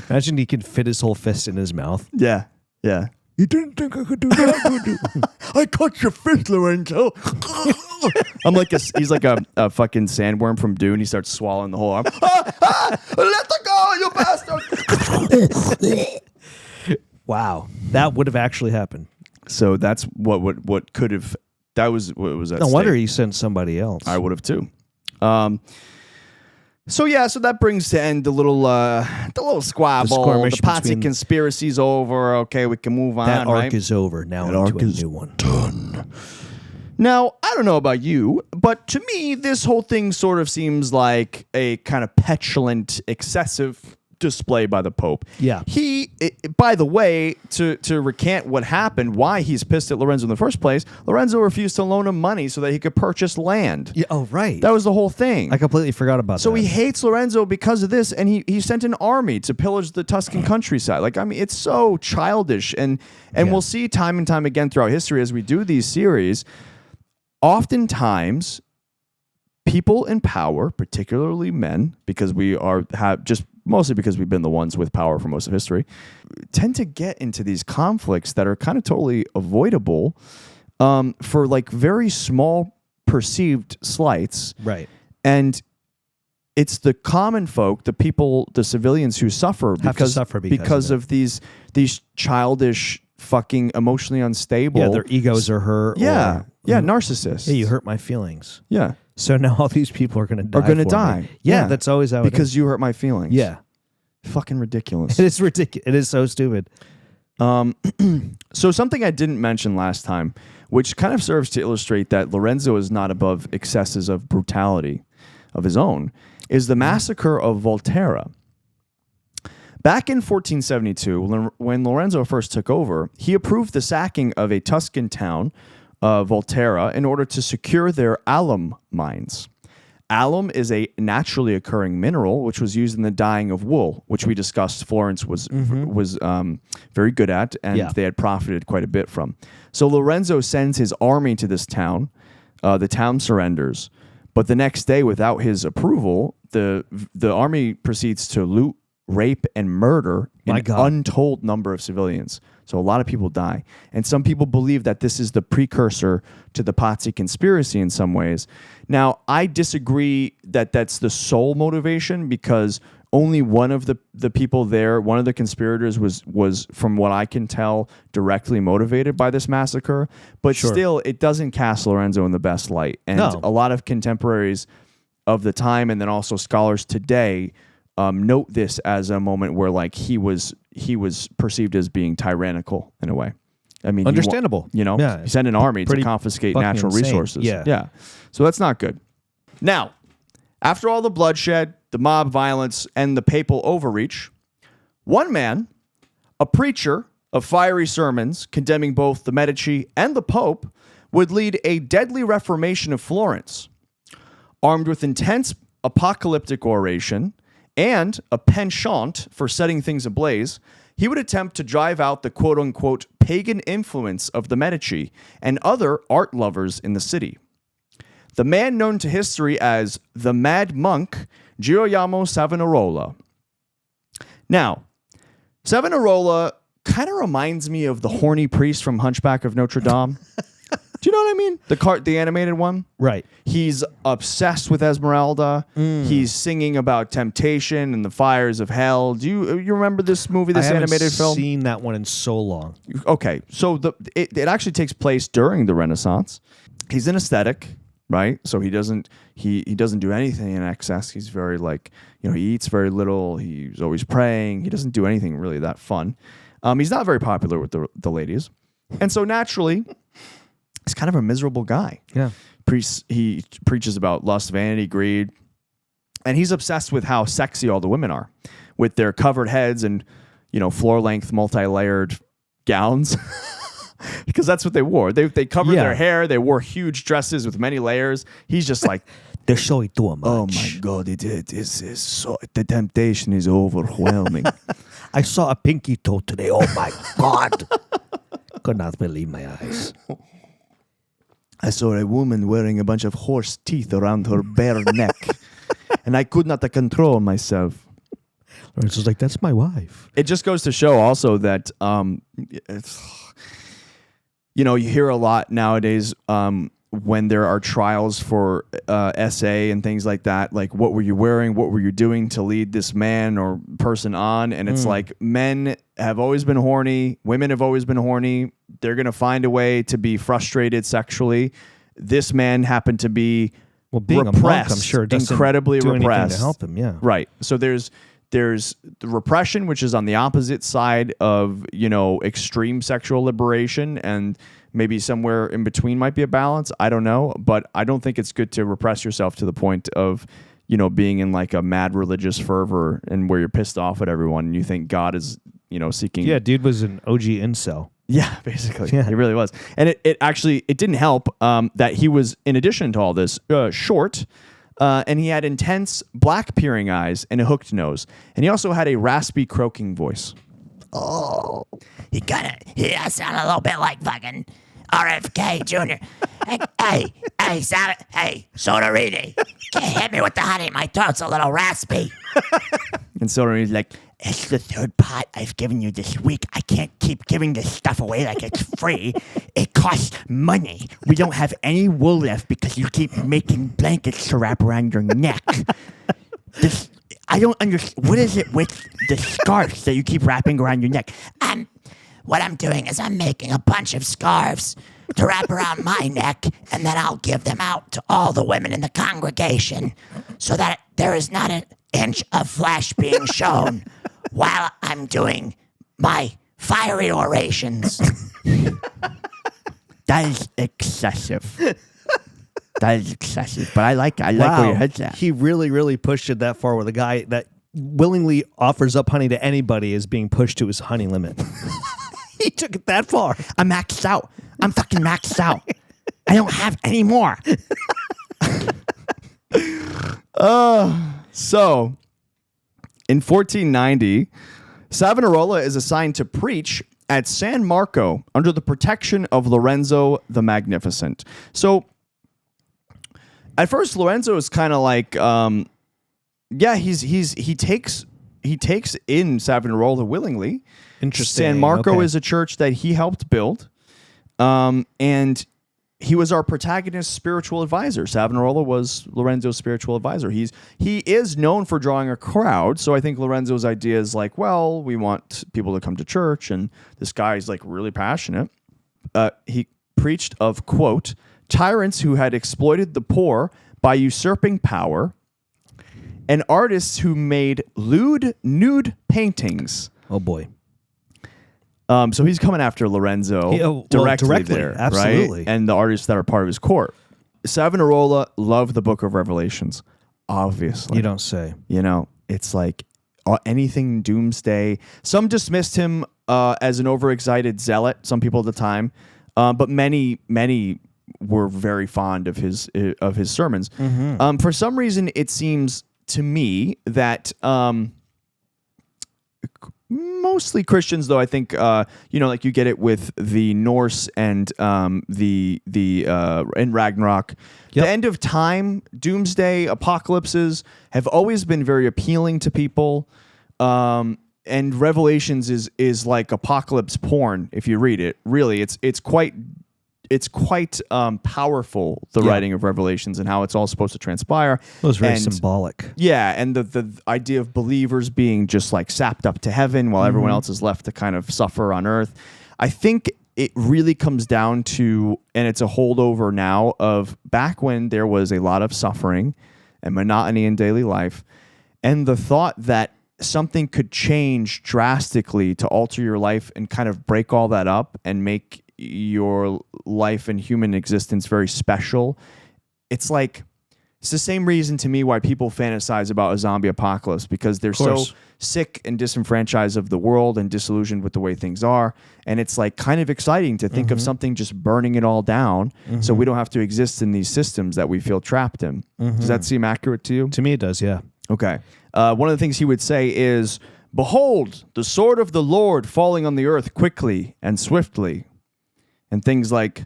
Speaker 3: Imagine he could fit his whole fist in his mouth.
Speaker 2: Yeah. You didn't think I could do that, did you? I cut your fist, Lorenzo. He's like a fucking sandworm from Dune. He starts swallowing the whole arm. Let it go, you bastard.
Speaker 3: Wow. That would have actually happened.
Speaker 2: So that's what could have. That was what was at
Speaker 3: No
Speaker 2: stake.
Speaker 3: wonder he sent somebody else.
Speaker 2: I would have too. So that brings to end the little squabble. The Pazzi conspiracy's over. Okay, we can move on.
Speaker 3: That arc
Speaker 2: right?
Speaker 3: is over. Now
Speaker 2: that
Speaker 3: into
Speaker 2: arc
Speaker 3: a
Speaker 2: is
Speaker 3: new one.
Speaker 2: Done. Now, I don't know about you, but to me, this whole thing sort of seems like a kind of petulant, excessive display by the Pope.
Speaker 3: Yeah.
Speaker 2: By the way, to recant what happened, why he's pissed at Lorenzo in the first place, Lorenzo refused to loan him money so that he could purchase land.
Speaker 3: Yeah. Oh, right.
Speaker 2: That was the whole thing.
Speaker 3: I completely forgot about that.
Speaker 2: So he hates Lorenzo because of this, and he sent an army to pillage the Tuscan countryside. Like, I mean, it's so childish, and we'll see time and time again throughout history as we do these series, oftentimes people in power, particularly men, because mostly because we've been the ones with power for most of history, tend to get into these conflicts that are kind of totally avoidable for like very small perceived slights.
Speaker 3: Right.
Speaker 2: And it's the common folk, the people, the civilians who suffer because of these childish, fucking emotionally unstable.
Speaker 3: Yeah, their egos are hurt.
Speaker 2: Narcissists.
Speaker 3: Hey, you hurt my feelings.
Speaker 2: Yeah.
Speaker 3: So now all these people are going to die. Yeah, that's always how it is.
Speaker 2: Because you hurt my feelings.
Speaker 3: Yeah.
Speaker 2: Fucking ridiculous.
Speaker 3: It is ridiculous. It is so stupid.
Speaker 2: So something I didn't mention last time, which kind of serves to illustrate that Lorenzo is not above excesses of brutality of his own, is the massacre of Volterra. Back in 1472, when Lorenzo first took over, he approved the sacking of a Tuscan town, Volterra, in order to secure their alum mines. Alum is a naturally occurring mineral which was used in the dyeing of wool, which we discussed Florence was very good at, and they had profited quite a bit from. So Lorenzo sends his army to this town. The town surrenders, but the next day, without his approval, the army proceeds to loot, rape, and murder an untold number of civilians. So a lot of people die. And some people believe that this is the precursor to the Pazzi conspiracy in some ways. Now, I disagree that that's the sole motivation, because only one of the people there, one of the conspirators was, from what I can tell, directly motivated by this massacre. But still, it doesn't cast Lorenzo in the best light. And a lot of contemporaries of the time, and then also scholars today, note this as a moment where like he was perceived as being tyrannical in a way. I mean,
Speaker 3: understandable.
Speaker 2: He sent an army to confiscate natural resources.
Speaker 3: Yeah.
Speaker 2: So that's not good. Now, after all the bloodshed, the mob violence, and the papal overreach, one man, a preacher of fiery sermons condemning both the Medici and the Pope, would lead a deadly reformation of Florence. Armed with intense apocalyptic oration and a penchant for setting things ablaze, he would attempt to drive out the quote-unquote pagan influence of the Medici and other art lovers in the city. The man known to history as the Mad Monk, Girolamo Savonarola. Now, Savonarola kind of reminds me of the horny priest from Hunchback of Notre Dame. Do you know what I mean? The animated one?
Speaker 3: Right.
Speaker 2: He's obsessed with Esmeralda. He's singing about temptation and the fires of hell. Do you remember this movie, this animated film?
Speaker 3: I haven't seen that one in so long.
Speaker 2: Okay, so it actually takes place during the Renaissance. He's an ascetic, right? So he doesn't do anything in excess. He's very he eats very little. He's always praying. He doesn't do anything really that fun. He's not very popular with the ladies. And so naturally, he's kind of a miserable guy.
Speaker 3: Yeah.
Speaker 2: He preaches about lust, vanity, greed, and he's obsessed with how sexy all the women are with their covered heads and, floor-length, multi-layered gowns. Because that's what they wore. They covered their hair. They wore huge dresses with many layers. He's just like,
Speaker 3: they're showing too much.
Speaker 2: oh my God, it is so, the temptation is overwhelming.
Speaker 3: I saw a pinky toe today. Oh my God. Could not believe my eyes.
Speaker 2: I saw a woman wearing a bunch of horse teeth around her bare neck, and I could not control myself.
Speaker 3: Lorenzo's was like, that's my wife.
Speaker 2: It just goes to show also that, you hear a lot nowadays when there are trials for SA and things like that, like what were you wearing, what were you doing to lead this man or person on, and it's like men have always been horny, women have always been horny, they're going to find a way to be frustrated sexually. This man happened to be
Speaker 3: being
Speaker 2: repressed,
Speaker 3: a monk, I'm sure, doesn't
Speaker 2: incredibly
Speaker 3: do anything
Speaker 2: repressed
Speaker 3: to help him, yeah.
Speaker 2: Right. So there's the repression, which is on the opposite side of, extreme sexual liberation, and maybe somewhere in between might be a balance. I don't know, but I don't think it's good to repress yourself to the point of, being in like a mad religious fervor and where you're pissed off at everyone and you think God is, seeking.
Speaker 3: Yeah, dude was an OG incel.
Speaker 2: Yeah, basically.
Speaker 3: Yeah.
Speaker 2: He really was. And it didn't help that he was, in addition to all this, short, and he had intense black peering eyes and a hooked nose. And he also had a raspy croaking voice.
Speaker 4: Oh, he sound a little bit like fucking RFK Jr. Hey, Soderini, hit me with the honey. My throat's a little raspy.
Speaker 2: And Soderini's like,
Speaker 4: it's the third pot I've given you this week. I can't keep giving this stuff away like it's free. It costs money. We don't have any wool left because you keep making blankets to wrap around your neck. I don't understand. What is it with the scarves that you keep wrapping around your neck? What I'm doing is I'm making a bunch of scarves to wrap around my neck, and then I'll give them out to all the women in the congregation so that there is not an inch of flesh being shown while I'm doing my fiery orations.
Speaker 2: that is excessive. That is excessive. But I like where your head's at.
Speaker 3: He really, really pushed it that far, where the guy that willingly offers up honey to anybody is being pushed to his honey limit. He took it that far.
Speaker 4: I'm maxed out. I'm fucking maxed out. I don't have any more.
Speaker 2: So, in 1490, Savonarola is assigned to preach at San Marco under the protection of Lorenzo the Magnificent. So, at first, Lorenzo is kind of like, he takes in Savonarola willingly.
Speaker 3: Interesting.
Speaker 2: San Marco is a church that he helped build, and he was our protagonist's spiritual advisor. Savonarola was Lorenzo's spiritual advisor. He is known for drawing a crowd, so I think Lorenzo's idea is like, well, we want people to come to church, and this guy is like really passionate. He preached of, quote, tyrants who had exploited the poor by usurping power, and artists who made lewd, nude paintings.
Speaker 3: Oh boy.
Speaker 2: So he's coming after Lorenzo directly there,
Speaker 3: absolutely.
Speaker 2: right? And the artists that are part of his court. Savonarola loved the Book of Revelations, obviously.
Speaker 3: You don't say.
Speaker 2: You know, it's like anything doomsday. Some dismissed him as an overexcited zealot, some people at the time, but many were very fond of his sermons. For some reason, it seems to me that mostly Christians, though, I think like you get it with the Norse and and Ragnarok.
Speaker 3: Yep.
Speaker 2: The end of time, doomsday, apocalypses have always been very appealing to people. And Revelations is like apocalypse porn if you read it. Really, it's quite powerful, the writing of Revelations and how it's all supposed to transpire.
Speaker 3: It was very symbolic.
Speaker 2: Yeah, and the idea of believers being just like sapped up to heaven while everyone else is left to kind of suffer on earth. I think it really comes down to, and it's a holdover now, of back when there was a lot of suffering and monotony in daily life, and the thought that something could change drastically to alter your life and kind of break all that up and make your life and human existence very special. It's the same reason to me why people fantasize about a zombie apocalypse, because they're so sick and disenfranchised of the world and disillusioned with the way things are. And it's like kind of exciting to think of something just burning it all down so we don't have to exist in these systems that we feel trapped in. Does that seem accurate to you?
Speaker 3: To me, it does, yeah.
Speaker 2: Okay. One of the things he would say is, "Behold, the sword of the Lord falling on the earth quickly and swiftly." And things like,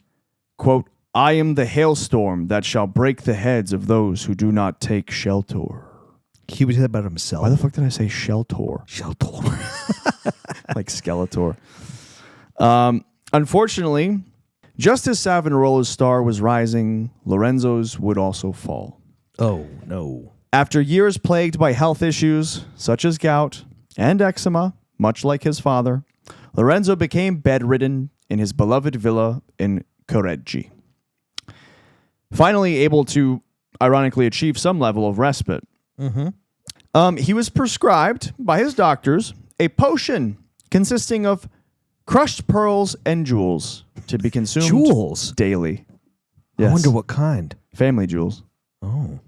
Speaker 2: quote, "I am the hailstorm that shall break the heads of those who do not take shelter."
Speaker 3: He would say that about himself.
Speaker 2: Why the fuck did I say shelter?
Speaker 3: Sheltor.
Speaker 2: Like Skeletor. Unfortunately, just as Savonarola's star was rising, Lorenzo's would also fall.
Speaker 3: Oh, no.
Speaker 2: After years plagued by health issues, such as gout and eczema, much like his father, Lorenzo became bedridden in his beloved villa in Correggi. Finally able to, ironically, achieve some level of respite. He was prescribed by his doctors a potion consisting of crushed pearls and jewels to be consumed
Speaker 3: Jewels?
Speaker 2: daily.
Speaker 3: I wonder what kind.
Speaker 2: Family jewels.
Speaker 3: Oh.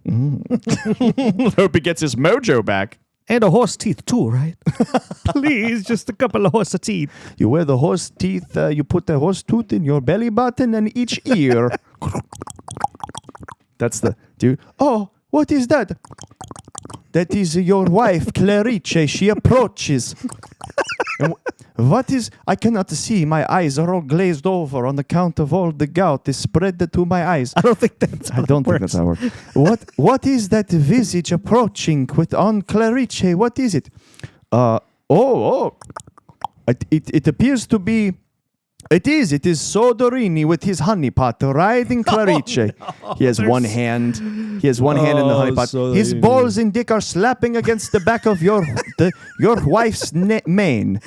Speaker 2: Hope he gets his mojo back.
Speaker 3: And a horse teeth, too, right? Please, just a couple of horse teeth.
Speaker 2: You wear the horse teeth, you put the horse tooth in your belly button and each ear. That's the dude. Oh, what is that? That is your wife, Clarice. She approaches. What is? I cannot see. My eyes are all glazed over on account of all the gout is spread to my eyes.
Speaker 3: I don't think that's how
Speaker 2: I don't think that's how it works. What is that visage approaching with on Clarice? What is it? It appears to be. It is Sodorini with his honey pot riding Clarice.
Speaker 3: No,
Speaker 2: he has one hand. He has one hand in the honey pot. His
Speaker 3: Sodorini.
Speaker 2: balls and dick are slapping against the back of your wife's mane.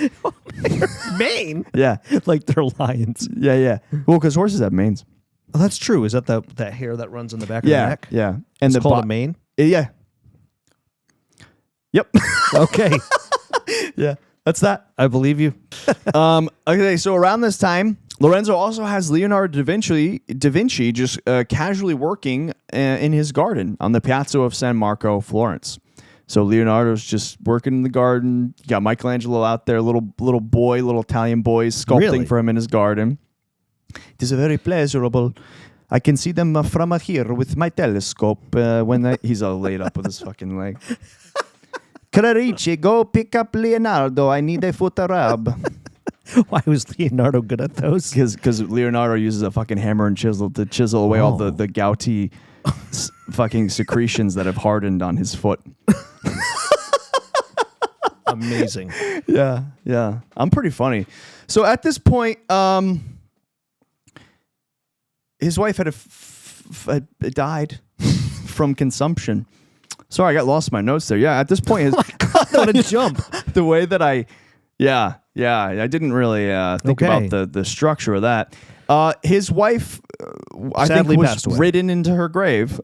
Speaker 3: Mane?
Speaker 2: Yeah,
Speaker 3: Like they're lions.
Speaker 2: yeah. Well, because horses have manes.
Speaker 3: Oh, that's true. Is that that hair that runs on the back of the neck?
Speaker 2: Yeah. And
Speaker 3: It's called a mane?
Speaker 2: Yeah. Yep.
Speaker 3: Okay.
Speaker 2: Yeah. That's that.
Speaker 3: I believe you.
Speaker 2: Okay, so around this time, Lorenzo also has Leonardo da Vinci just casually working in his garden on the Piazza of San Marco, Florence. So Leonardo's just working in the garden. You got Michelangelo out there, little Italian boys sculpting
Speaker 3: Really?
Speaker 2: for him in his garden. It is very pleasurable. I can see them from here with my telescope he's all laid up with his fucking leg. Clarice, go pick up Leonardo. I need a foot rub.
Speaker 3: Why was Leonardo good at those?
Speaker 2: Because Leonardo uses a fucking hammer and chisel to chisel away all the gouty fucking secretions that have hardened on his foot.
Speaker 3: Amazing.
Speaker 2: Yeah. I'm pretty funny. So at this point, his wife had died from consumption. Sorry, I got lost in my notes there. Yeah, at this point,
Speaker 3: What a jump.
Speaker 2: the way that I didn't really think
Speaker 3: Okay.
Speaker 2: about the structure of that. His wife, I
Speaker 3: Sadly
Speaker 2: think,
Speaker 3: passed
Speaker 2: was
Speaker 3: away.
Speaker 2: ridden into her grave.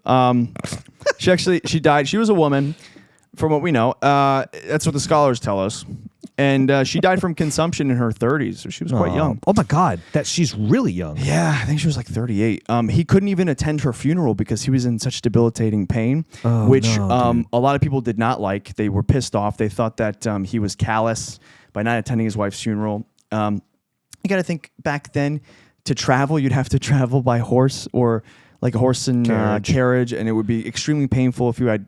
Speaker 2: She died. She was a woman, from what we know. That's what the scholars tell us. And she died from consumption in her 30s, so she was quite young.
Speaker 3: Oh my God, that she's really young.
Speaker 2: Yeah, I think she was like 38. He couldn't even attend her funeral because he was in such debilitating pain, which a lot of people did not like. They were pissed off. They thought that he was callous by not attending his wife's funeral. You got to think back then, to travel, you'd have to travel by horse or like a horse and carriage, and it would be extremely painful if you had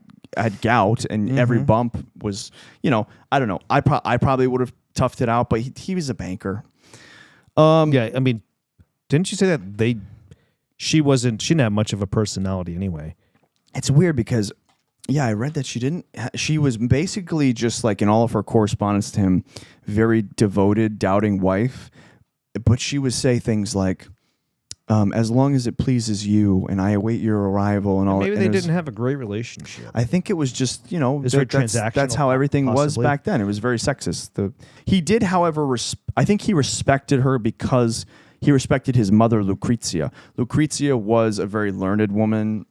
Speaker 2: gout, and every bump was, I don't know. I probably would have toughed it out, but he was a banker.
Speaker 3: Yeah, I mean, didn't you say that she didn't have much of a personality anyway?
Speaker 2: It's weird because, yeah, I read that she was basically just like in all of her correspondence to him, very devoted, doubting wife, but she would say things like, as long as it pleases you, and I await your arrival, and all.
Speaker 3: Maybe they didn't have a great relationship.
Speaker 2: I think it was just,
Speaker 3: It's very transactional.
Speaker 2: That's how everything was
Speaker 3: possibly.
Speaker 2: back then. It was very sexist. He did, however, I think he respected her because he respected his mother, Lucrezia. Lucrezia was a very learned woman.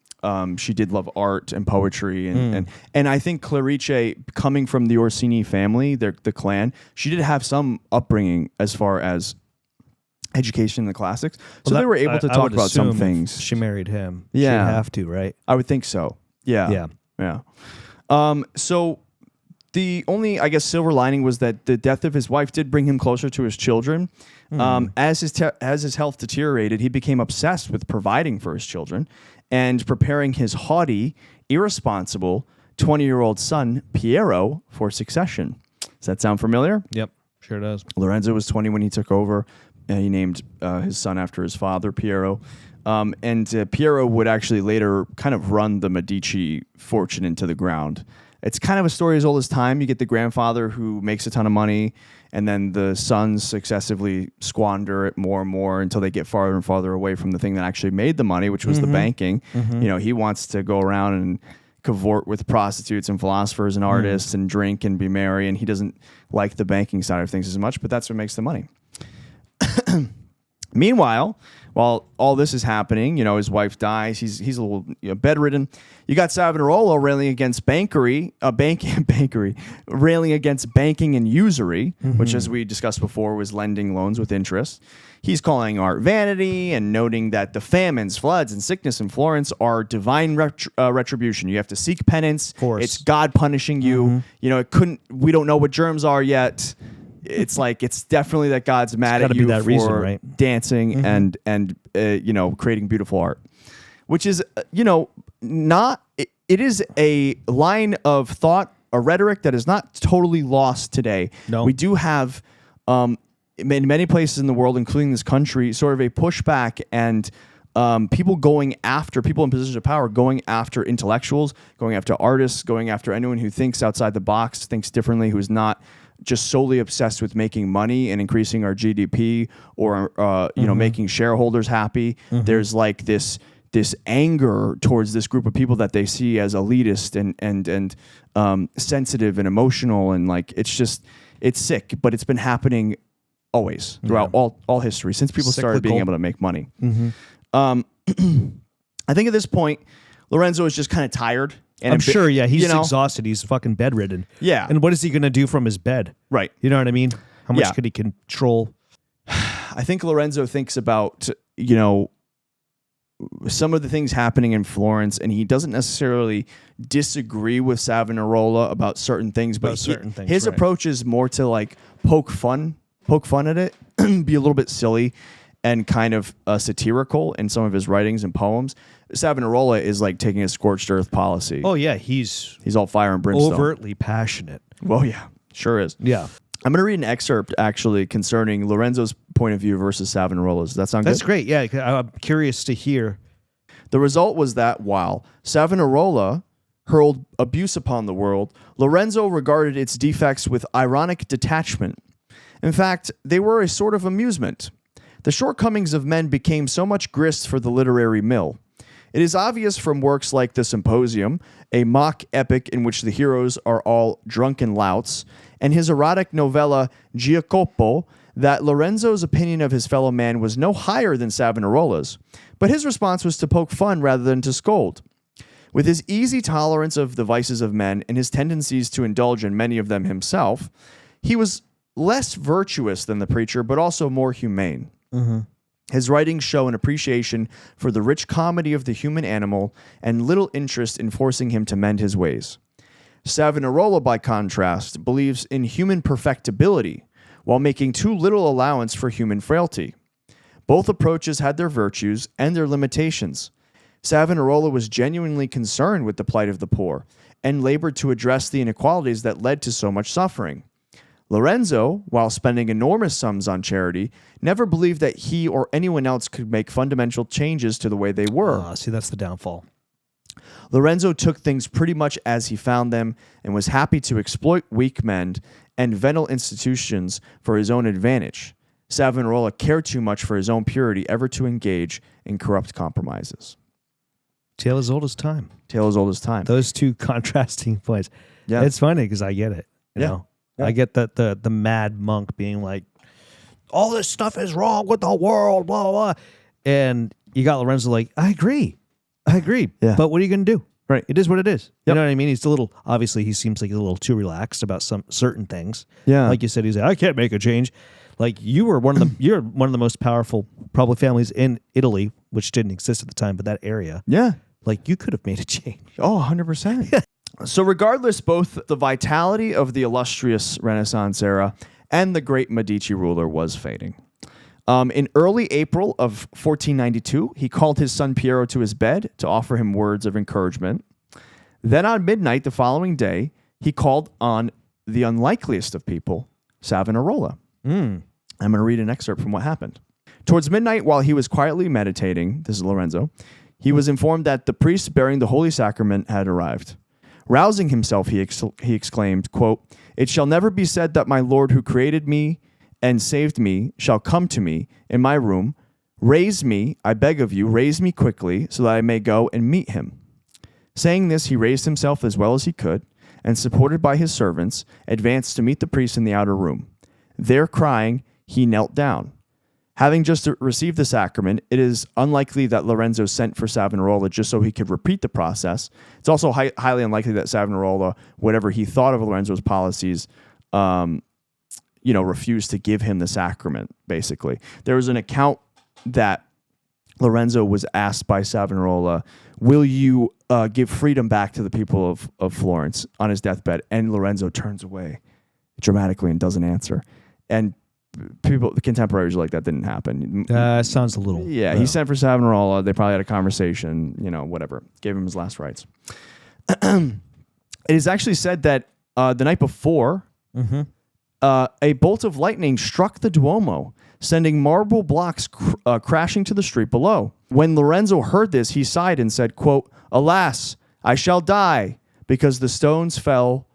Speaker 2: She did love art and poetry, and I think Clarice, coming from the Orsini family, the clan, she did have some upbringing as far as education in the classics, so they were able to talk about some things.
Speaker 3: She married him.
Speaker 2: Yeah.
Speaker 3: She'd have to, right?
Speaker 2: I would think so. Yeah. So the only, I guess, silver lining was that the death of his wife did bring him closer to his children. As his health deteriorated, he became obsessed with providing for his children and preparing his haughty, irresponsible 20-year-old son, Piero, for succession. Does that sound familiar?
Speaker 3: Yep, sure does.
Speaker 2: Lorenzo was 20 when he took over. He named his son after his father, Piero. And Piero would actually later kind of run the Medici fortune into the ground. It's kind of a story as old as time. You get the grandfather who makes a ton of money, and then the sons successively squander it more and more until they get farther and farther away from the thing that actually made the money, which was the banking. He wants to go around and cavort with prostitutes and philosophers and artists and drink and be merry, and he doesn't like the banking side of things as much, but that's what makes the money. Meanwhile, while all this is happening, his wife dies. He's a little bedridden. You got Savonarola railing against railing against banking and usury, which, as we discussed before, was lending loans with interest. He's calling art vanity and noting that the famines, floods, and sickness in Florence are divine retribution. You have to seek penance.
Speaker 3: Of course.
Speaker 2: It's God punishing you. We don't know what germs are yet. It's like, it's definitely that God's mad at you
Speaker 3: that
Speaker 2: for
Speaker 3: reason, right?
Speaker 2: dancing and creating beautiful art, which is, not, it is a line of thought, a rhetoric that is not totally lost today.
Speaker 3: No.
Speaker 2: We do have, in many places in the world, including this country, sort of a pushback and people in positions of power, going after intellectuals, going after artists, going after anyone who thinks outside the box, thinks differently, who's not just solely obsessed with making money and increasing our GDP or making shareholders happy. There's like this anger towards this group of people that they see as elitist and sensitive and emotional, and like it's sick, but it's been happening always throughout all history since people started being able to make money. I think at this point, Lorenzo is just kind of tired. And
Speaker 3: I'm sure, he's exhausted. He's fucking bedridden.
Speaker 2: Yeah.
Speaker 3: And what is he going to do from his bed?
Speaker 2: Right.
Speaker 3: You know what I mean? How much could he control?
Speaker 2: I think Lorenzo thinks about, some of the things happening in Florence, and he doesn't necessarily disagree with Savonarola about certain things, but his approach is more to like poke fun at it, be a little bit silly and kind of satirical in some of his writings and poems. Savonarola is like taking a scorched earth policy.
Speaker 3: Oh yeah, he's
Speaker 2: all fire and brimstone.
Speaker 3: Overtly passionate.
Speaker 2: Well, yeah, sure is.
Speaker 3: Yeah.
Speaker 2: I'm going to read an excerpt actually concerning Lorenzo's point of view versus Savonarola's. Does that sound good?
Speaker 3: That's great. Yeah, I'm curious to hear.
Speaker 2: The result was that while Savonarola hurled abuse upon the world, Lorenzo regarded its defects with ironic detachment. In fact, they were a sort of amusement. The shortcomings of men became so much grist for the literary mill. It is obvious from works like The Symposium, a mock epic in which the heroes are all drunken louts, and his erotic novella Giacopo, that Lorenzo's opinion of his fellow man was no higher than Savonarola's, but his response was to poke fun rather than to scold. With his easy tolerance of the vices of men and his tendencies to indulge in many of them himself, he was less virtuous than the preacher, but also more humane. His writings show an appreciation for the rich comedy of the human animal and little interest in forcing him to mend his ways. Savonarola, by contrast, believes in human perfectibility while making too little allowance for human frailty. Both approaches had their virtues and their limitations. Savonarola was genuinely concerned with the plight of the poor and labored to address the inequalities that led to so much suffering. Lorenzo, while spending enormous sums on charity, never believed that he or anyone else could make fundamental changes to the way they were.
Speaker 3: See, that's the downfall.
Speaker 2: Lorenzo took things pretty much as he found them and was happy to exploit weak men and venal institutions for his own advantage. Savonarola cared too much for his own purity ever to engage in corrupt compromises.
Speaker 3: Tale as old as time.
Speaker 2: Tale as old as time.
Speaker 3: Those two contrasting points.
Speaker 2: Yeah.
Speaker 3: It's funny because I get it. You know?
Speaker 2: Yeah.
Speaker 3: I get that the mad monk being like, all this stuff is wrong with the world, blah, blah, blah. And you got Lorenzo like, I agree.
Speaker 2: Yeah.
Speaker 3: But what are you going to do?
Speaker 2: Right.
Speaker 3: It is what it is. You
Speaker 2: Yep.
Speaker 3: know what I mean? He's a little, obviously he seems like a little too relaxed about some certain things.
Speaker 2: Yeah.
Speaker 3: Like you said, he's like, I can't make a change. Like you're one of the most powerful probably families in Italy, which didn't exist at the time, but that area.
Speaker 2: Yeah.
Speaker 3: Like you could have made a change.
Speaker 2: Oh, 100%. So regardless, both the vitality of the illustrious Renaissance era and the great Medici ruler was fading. In early April of 1492, he called his son Piero to his bed to offer him words of encouragement. Then on midnight the following day, he called on the unlikeliest of people, Savonarola. I'm going to read an excerpt from what happened. Towards midnight, while he was quietly meditating, this is Lorenzo, he was informed that the priest bearing the Holy Sacrament had arrived. Rousing himself, he exclaimed, quote, "It shall never be said that my Lord who created me and saved me shall come to me in my room. Raise me, I beg of you, raise me quickly so that I may go and meet him." Saying this, he raised himself as well as he could, and supported by his servants, advanced to meet the priest in the outer room. There crying, he knelt down. Having just received the sacrament, it is unlikely that Lorenzo sent for Savonarola just so he could repeat the process. It's also highly unlikely that Savonarola, whatever he thought of Lorenzo's policies, refused to give him the sacrament, basically. There was an account that Lorenzo was asked by Savonarola, will you give freedom back to the people of Florence on his deathbed? And Lorenzo turns away dramatically and doesn't answer. And the contemporaries are like, that didn't happen.
Speaker 3: Sounds a little.
Speaker 2: Yeah, he sent for Savonarola. They probably had a conversation, whatever. Gave him his last rites. It is actually said that the night before, a bolt of lightning struck the Duomo, sending marble blocks crashing to the street below. When Lorenzo heard this, he sighed and said, quote, "Alas, I shall die because the stones fell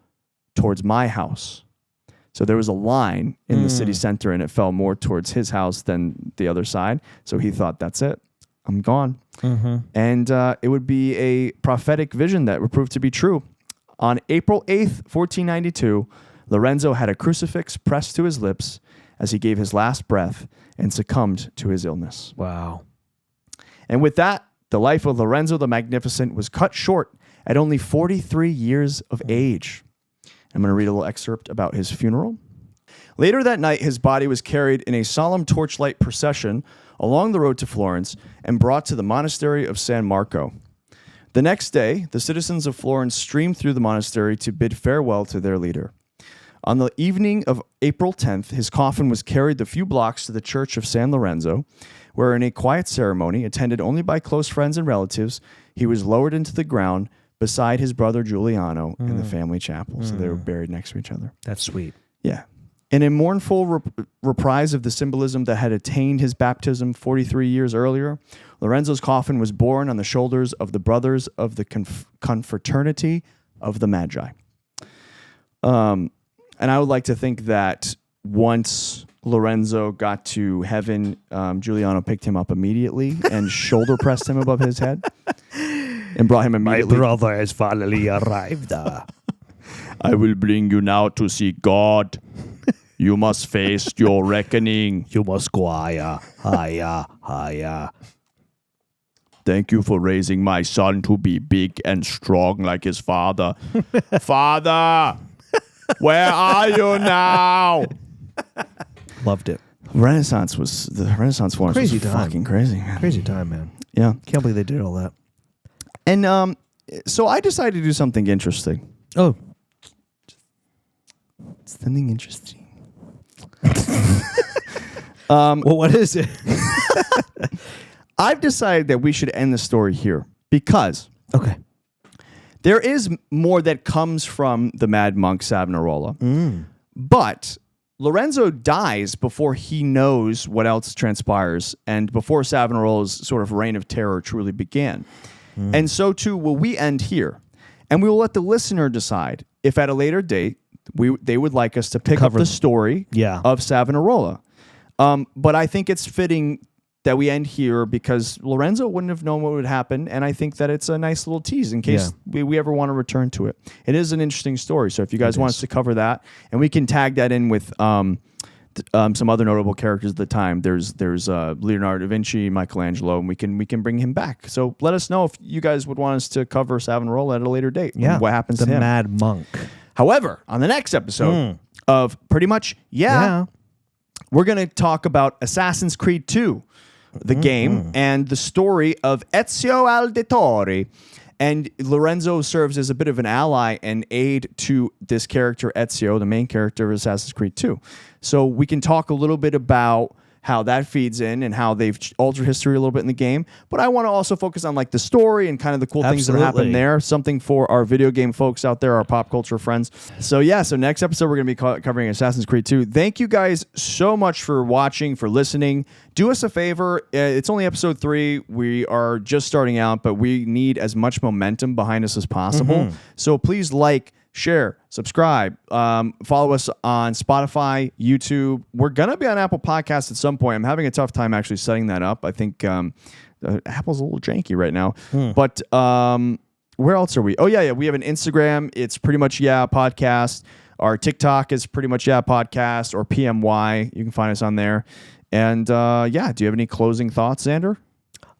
Speaker 2: towards my house." So there was a line in the city center and it fell more towards his house than the other side. So he thought, that's it. I'm gone. And it would be a prophetic vision that would prove to be true. On April 8th, 1492, Lorenzo had a crucifix pressed to his lips as he gave his last breath and succumbed to his illness.
Speaker 3: Wow.
Speaker 2: And with that, the life of Lorenzo the Magnificent was cut short at only 43 years of age. I'm going to read a little excerpt about his funeral. Later that night, his body was carried in a solemn torchlight procession along the road to Florence and brought to the monastery of San Marco. The next day, the citizens of Florence streamed through the monastery to bid farewell to their leader. On the evening of April 10th, his coffin was carried the few blocks to the church of San Lorenzo, where in a quiet ceremony, attended only by close friends and relatives, he was lowered into the ground beside his brother Giuliano in the family chapel. So they were buried next to each other.
Speaker 3: That's sweet.
Speaker 2: Yeah. In a mournful reprise of the symbolism that had attained his baptism 43 years earlier, Lorenzo's coffin was borne on the shoulders of the brothers of the confraternity of the Magi. And I would like to think that once Lorenzo got to heaven, Giuliano picked him up immediately and shoulder pressed him above his head and brought him immediately.
Speaker 3: My brother has finally arrived.
Speaker 2: I will bring you now to see God. You must face your reckoning.
Speaker 3: You must go higher, higher, higher.
Speaker 2: Thank you for raising my son to be big and strong like his father. Father, where are you now?
Speaker 3: Loved it.
Speaker 2: The Renaissance Florence
Speaker 3: Crazy
Speaker 2: was
Speaker 3: time.
Speaker 2: fucking crazy, man.
Speaker 3: Crazy time, man.
Speaker 2: Yeah.
Speaker 3: Can't believe they did all that.
Speaker 2: And so I decided to do something interesting.
Speaker 3: Oh,
Speaker 2: Something interesting.
Speaker 3: well, what is it?
Speaker 2: I've decided that we should end the story here because
Speaker 3: Okay.
Speaker 2: there is more that comes from the Mad Monk Savonarola. But Lorenzo dies before he knows what else transpires and before Savonarola's sort of reign of terror truly began. And so too will we end here. And we will let the listener decide if at a later date they would like us to pick up the story of Savonarola. But I think it's fitting that we end here because Lorenzo wouldn't have known what would happen, and I think that it's a nice little tease in case we ever want to return to it. It is an interesting story, so if you guys want us to cover that, and we can tag that in with some other notable characters at the time. There's Leonardo da Vinci, Michelangelo, and we can bring him back. So let us know if you guys would want us to cover Savonarola at a later date.
Speaker 3: Yeah,
Speaker 2: what happens to him?
Speaker 3: The Mad Monk.
Speaker 2: However, on the next episode of Pretty Much we're going to talk about Assassin's Creed 2, the game, and the story of Ezio Auditore. And Lorenzo serves as a bit of an ally and aid to this character, Ezio, the main character of Assassin's Creed 2. So we can talk a little bit about how that feeds in and how they've altered history a little bit in the game. But I want to also focus on like the story and kind of the cool things that happen there. Something for our video game folks out there, our pop culture friends. So next episode, we're going to be covering Assassin's Creed 2. Thank you guys so much for watching, for listening. Do us a favor. It's only episode 3. We are just starting out, but we need as much momentum behind us as possible. So please share, subscribe, follow us on Spotify, YouTube. We're going to be on Apple Podcasts at some point. I'm having a tough time actually setting that up. I think Apple's a little janky right now. But where else are we? Oh, yeah. We have an Instagram. It's Pretty Much Podcast. Our TikTok is Pretty Much Podcast or PMY. You can find us on there. And do you have any closing thoughts, Xander?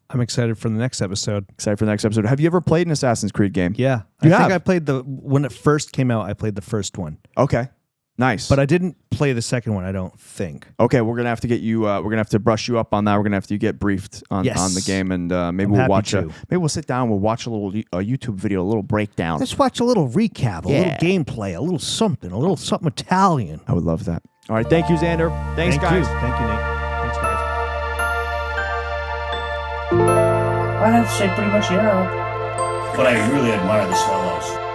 Speaker 3: I'm excited for the next episode.
Speaker 2: Have you ever played an Assassin's Creed game?
Speaker 3: Yeah. I think I played when it first came out, I played the first one.
Speaker 2: Okay. Nice.
Speaker 3: But I didn't play the second one, I don't think.
Speaker 2: Okay, we're gonna have to get you. We're gonna have to brush you up on that. We're gonna have to get briefed on the game, and maybe we'll sit down. We'll watch a little YouTube video, a little breakdown.
Speaker 3: Let's watch a little recap, a little gameplay, a little something Italian.
Speaker 2: I would love that. All right, thank you, Xander. Thanks, guys.
Speaker 3: Thank you, Nate. Thanks, guys.
Speaker 1: I have to say pretty much but I really admire the swallows.